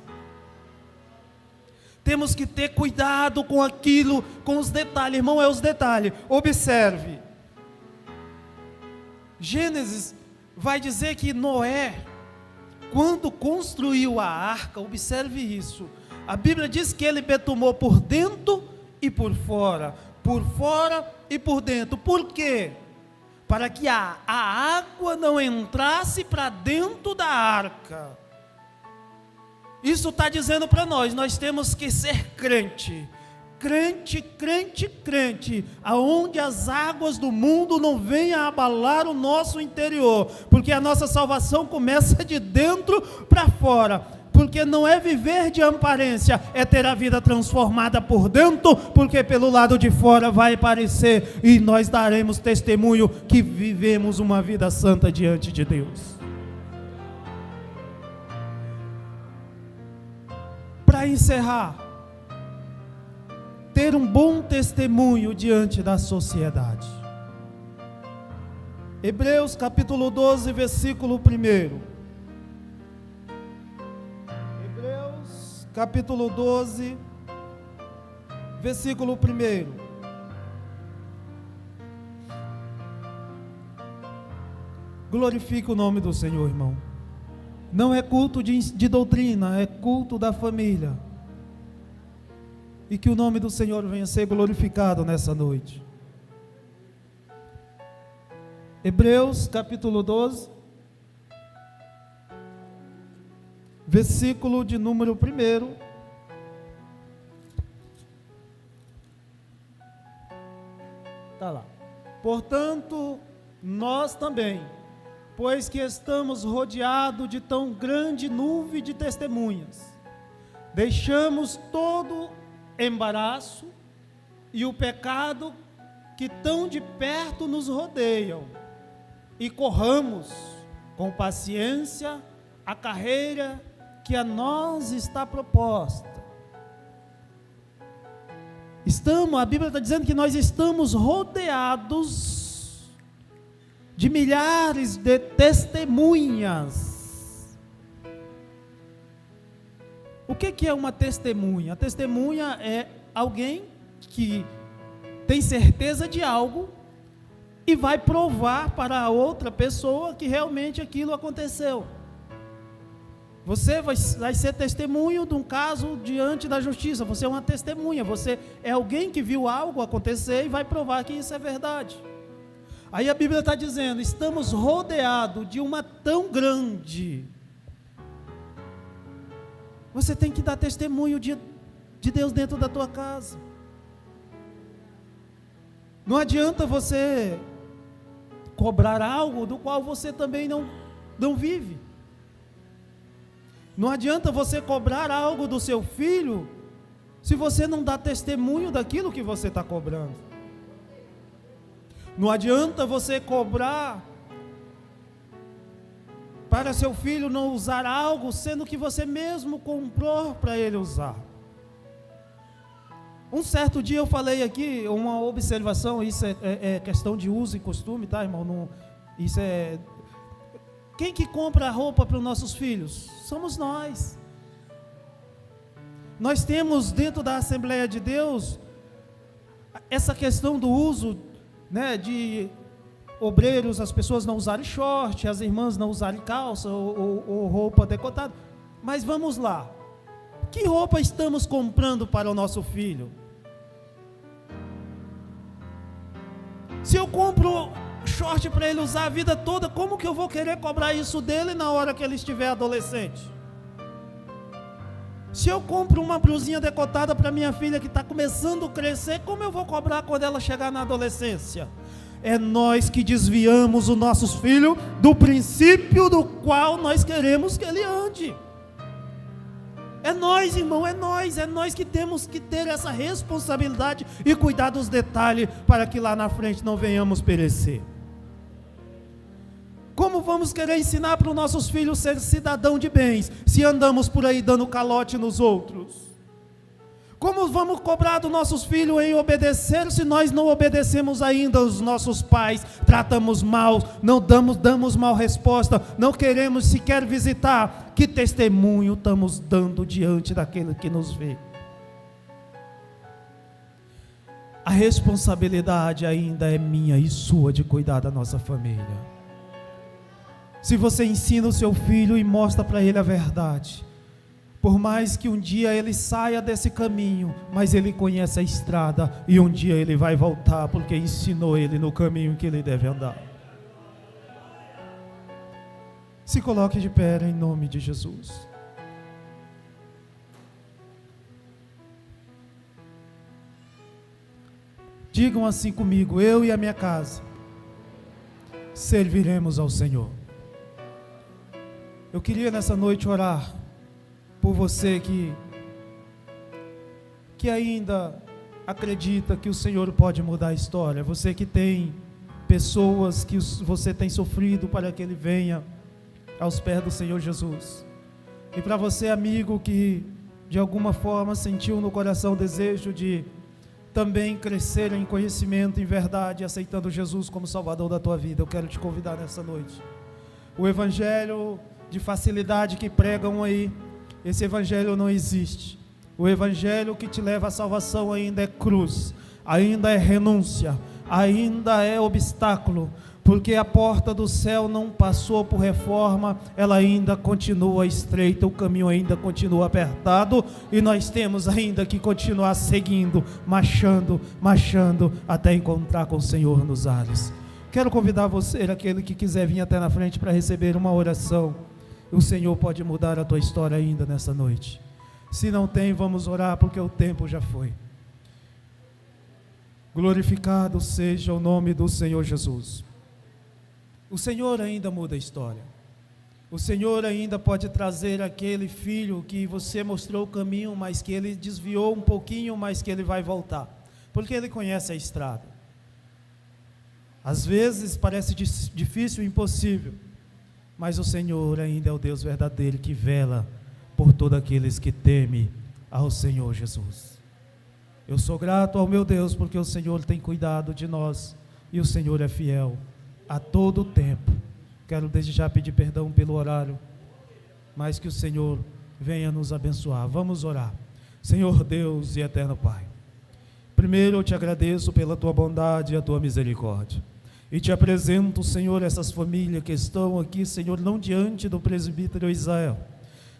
Temos que ter cuidado com aquilo, com os detalhes, irmão, é os detalhes. Observe, Gênesis vai dizer que Noé, quando construiu a arca, observe isso, a Bíblia diz que ele betumou por dentro e por fora e por dentro. Por quê? Para que a água não entrasse para dentro da arca. Isso está dizendo para nós temos que ser crente, aonde as águas do mundo não venham abalar o nosso interior, porque a nossa salvação começa de dentro para fora, porque não é viver de aparência, é ter a vida transformada por dentro, porque pelo lado de fora vai aparecer, e nós daremos testemunho que vivemos uma vida santa diante de Deus. Para encerrar, ter um bom testemunho diante da sociedade. Hebreus capítulo 12, versículo 1. Hebreus capítulo 12, versículo 1. Glorifique o nome do Senhor, irmão. Não é culto de doutrina, é culto da família. E que o nome do Senhor venha a ser glorificado nessa noite. Hebreus capítulo 12, versículo de número 1. Está lá. Portanto, nós também, pois que estamos rodeados de tão grande nuvem de testemunhas, deixamos todo embaraço e o pecado que tão de perto nos rodeiam, e corramos com paciência a carreira que a nós está proposta. A Bíblia está dizendo que nós estamos rodeados de milhares de testemunhas. O que é uma testemunha? A testemunha é alguém que tem certeza de algo e vai provar para a outra pessoa que realmente aquilo aconteceu. Você vai ser testemunho de um caso diante da justiça. Você é uma testemunha. Você é alguém que viu algo acontecer e vai provar que isso é verdade. Aí a Bíblia está dizendo: estamos rodeados de uma tão grande. Você tem que dar testemunho de Deus dentro da tua casa. Não adianta você cobrar algo do qual você também não vive. Não adianta você cobrar algo do seu filho se você não dá testemunho daquilo que você está cobrando. Não adianta você cobrar para seu filho não usar algo, sendo que você mesmo comprou para ele usar. Um certo dia eu falei aqui, uma observação, isso é questão de uso e costume, tá, irmão? Não, isso é... Quem que compra roupa para os nossos filhos? Somos nós. Nós temos dentro da Assembleia de Deus essa questão do uso, né, de obreiros, as pessoas não usarem short, as irmãs não usarem calça ou roupa decotada. Mas vamos lá. Que roupa estamos comprando para o nosso filho? Se eu compro short para ele usar a vida toda, como que eu vou querer cobrar isso dele na hora que ele estiver adolescente? Se eu compro uma blusinha decotada para minha filha que está começando a crescer, como eu vou cobrar quando ela chegar na adolescência? É nós que desviamos os nossos filhos do princípio do qual nós queremos que ele ande. É nós, irmão, é nós que temos que ter essa responsabilidade e cuidar dos detalhes para que lá na frente não venhamos perecer. Como vamos querer ensinar para os nossos filhos ser cidadão de bens, se andamos por aí dando calote nos outros? Como vamos cobrar dos nossos filhos em obedecer, se nós não obedecemos ainda aos nossos pais, tratamos mal, não damos mal resposta, não queremos sequer visitar? Que testemunho estamos dando diante daquele que nos vê? A responsabilidade ainda é minha e sua de cuidar da nossa família. Se você ensina o seu filho e mostra para ele a verdade, por mais que um dia ele saia desse caminho, mas ele conhece a estrada e um dia ele vai voltar, porque ensinou ele no caminho que ele deve andar. Se coloque de pé em nome de Jesus. Digam assim comigo: eu e a minha casa serviremos ao Senhor. Eu queria nessa noite orar por você que ainda acredita que o Senhor pode mudar a história. Você que tem pessoas que você tem sofrido para que Ele venha aos pés do Senhor Jesus. E para você, amigo, que de alguma forma sentiu no coração o desejo de também crescer em conhecimento, em verdade, aceitando Jesus como Salvador da tua vida, eu quero te convidar nessa noite. O evangelho de facilidade que pregam aí, esse evangelho não existe. O evangelho que te leva à salvação ainda é cruz, ainda é renúncia, ainda é obstáculo, porque a porta do céu não passou por reforma, ela ainda continua estreita, o caminho ainda continua apertado, e nós temos ainda que continuar seguindo, marchando, até encontrar com o Senhor nos ares. Quero convidar você, aquele que quiser vir até na frente para receber uma oração. O Senhor pode mudar a tua história ainda nessa noite. Se não tem, vamos orar, porque o tempo já foi. Glorificado seja o nome do Senhor Jesus. O Senhor ainda muda a história. O Senhor ainda pode trazer aquele filho que você mostrou o caminho, mas que ele desviou um pouquinho, mas que ele vai voltar, porque ele conhece a estrada. Às vezes parece difícil, impossível, mas o Senhor ainda é o Deus verdadeiro que vela por todos aqueles que temem ao Senhor Jesus. Eu sou grato ao meu Deus porque o Senhor tem cuidado de nós e o Senhor é fiel a todo tempo. Quero desde já pedir perdão pelo horário, mas que o Senhor venha nos abençoar. Vamos orar. Senhor Deus e eterno Pai, primeiro eu te agradeço pela tua bondade e a tua misericórdia. E te apresento, Senhor, essas famílias que estão aqui, Senhor, não diante do presbítero Israel,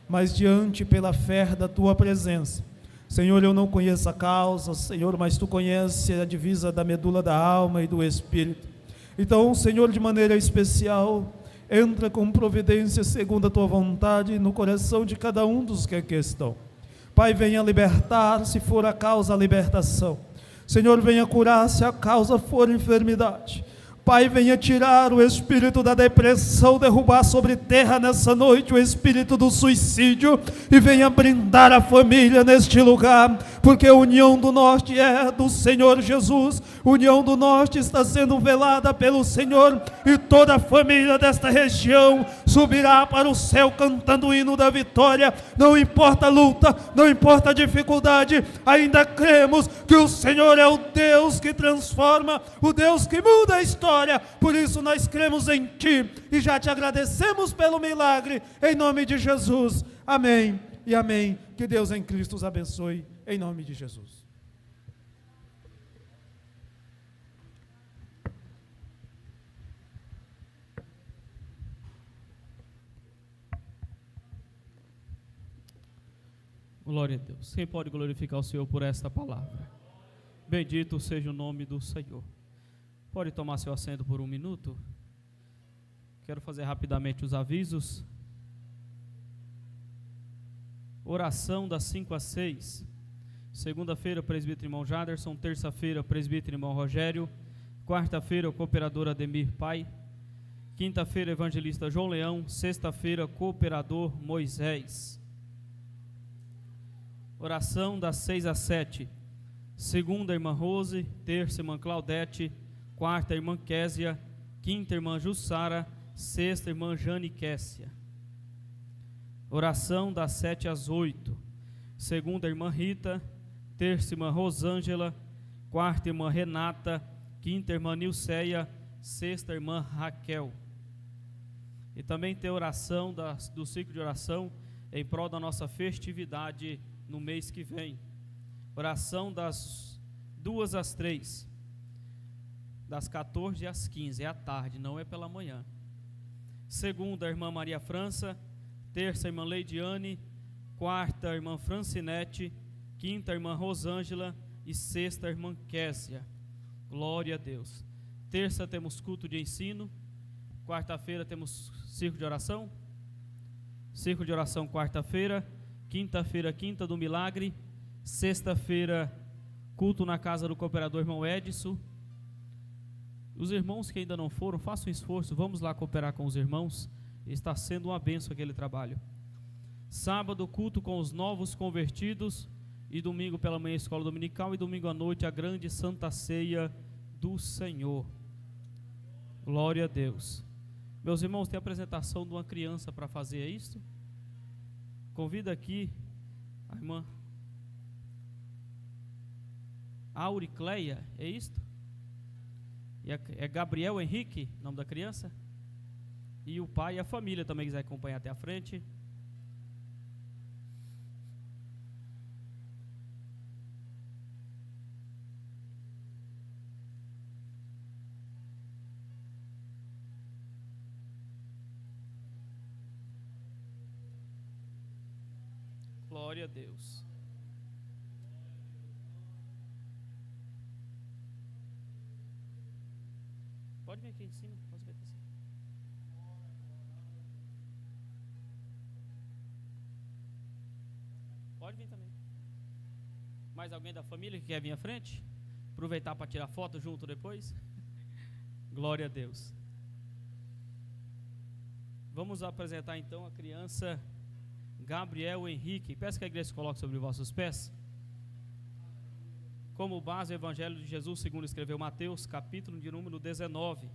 mas diante pela fé da tua presença. Senhor, eu não conheço a causa, Senhor, mas tu conheces a divisa da medula da alma e do espírito. Então, Senhor, de maneira especial, entra com providência segundo a tua vontade no coração de cada um dos que aqui estão. Pai, venha libertar, se for a causa, a libertação. Senhor, venha curar, se a causa for enfermidade. Pai, venha tirar o espírito da depressão, derrubar sobre terra nessa noite o espírito do suicídio e venha brindar a família neste lugar, porque a união do norte é do Senhor Jesus, a união do norte está sendo velada pelo Senhor e toda a família desta região subirá para o céu cantando o hino da vitória. Não importa a luta, não importa a dificuldade, ainda cremos que o Senhor é o Deus que transforma, o Deus que muda a história. Por isso nós cremos em Ti e já te agradecemos pelo milagre, em nome de Jesus, amém e amém. Que Deus em Cristo os abençoe, em nome de Jesus. Glória a Deus. Quem pode glorificar o Senhor por esta palavra? Bendito seja o nome do Senhor. Pode tomar seu assento por um minuto. Quero fazer rapidamente os avisos. Oração das 5 às 6. Segunda-feira, presbítero irmão Jaderson. Terça-feira, presbítero irmão Rogério. Quarta-feira, cooperador Ademir Pai. Quinta-feira, evangelista João Leão. Sexta-feira, cooperador Moisés. Oração das 6 às 7. Segunda, irmã Rose. Terça, irmã Claudete. Quarta, irmã Késia. Quinta, irmã Jussara. Sexta, irmã Jane Kessia. Oração das 7 às 8. Segunda, irmã Rita. Terça, irmã Rosângela. Quarta, irmã Renata. Quinta, irmã Nilceia. Sexta, irmã Raquel. E também tem oração do ciclo de oração em prol da nossa festividade no mês que vem. Oração das 2 às 3. Das 14 às 15, é à tarde, não é pela manhã. Segunda, a irmã Maria França. Terça, a irmã Leidiane. Quarta, a irmã Francinete. Quinta, a irmã Rosângela. E sexta, a irmã Késia. Glória a Deus. Terça temos culto de ensino. Quarta-feira temos círculo de oração. Círculo de oração quarta-feira. Quinta-feira, quinta do milagre. Sexta-feira, culto na casa do cooperador irmão Edson. Os irmãos que ainda não foram, façam um esforço, vamos lá cooperar com os irmãos. Está sendo uma bênção aquele trabalho. Sábado, culto com os novos convertidos. E domingo pela manhã, escola dominical. E domingo à noite, a grande santa ceia do Senhor. Glória a Deus. Meus irmãos, tem a apresentação de uma criança para fazer, é isso? Convido aqui a irmã Auricleia, é isto? E é Gabriel Henrique, nome da criança? E o pai e a família também quiser acompanhar até a frente. Glória a Deus. Pode vir aqui em cima, pode vir aqui em cima. Pode vir também. Mais alguém da família que quer vir à frente? Aproveitar para tirar foto junto depois? Glória a Deus. Vamos apresentar então a criança Gabriel Henrique. Peço que a igreja se coloque sobre os vossos pés. Como base, o Evangelho de Jesus, segundo escreveu Mateus, capítulo de número 19,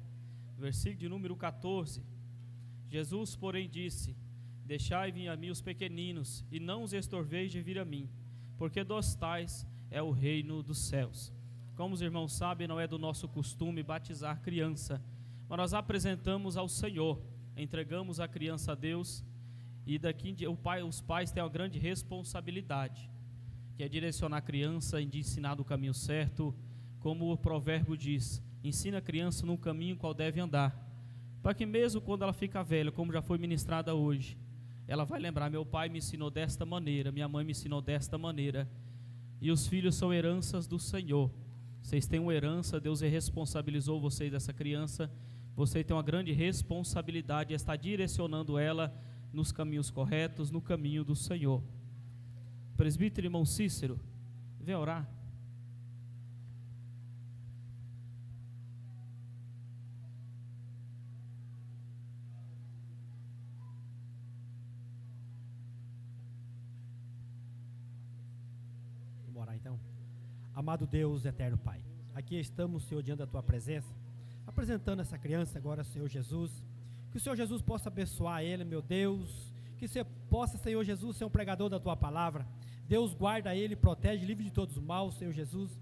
versículo de número 14. Jesus, porém, disse: Deixai vir a mim os pequeninos, e não os estorveis de vir a mim, porque dos tais é o reino dos céus. Como os irmãos sabem, não é do nosso costume batizar criança, mas nós apresentamos ao Senhor, entregamos a criança a Deus, e daqui em diante os pais têm uma grande responsabilidade, que é direcionar a criança e de ensinar do caminho certo, como o provérbio diz: ensina a criança no caminho qual deve andar, para que mesmo quando ela fica velha, como já foi ministrada hoje, ela vai lembrar: meu pai me ensinou desta maneira, minha mãe me ensinou desta maneira. E os filhos são heranças do Senhor. Vocês têm uma herança, Deus responsabilizou vocês dessa criança. Você tem uma grande responsabilidade, está direcionando ela nos caminhos corretos, no caminho do Senhor. Presbítero irmão Cícero, vem orar. Vamos orar então. Amado Deus, eterno Pai, aqui estamos, Senhor, diante da Tua presença, apresentando essa criança agora, Senhor Jesus. Que o Senhor Jesus possa abençoar ele, meu Deus. Que você possa, Senhor Jesus, ser um pregador da Tua palavra. Deus guarda ele, protege, livre de todos os maus, Senhor Jesus.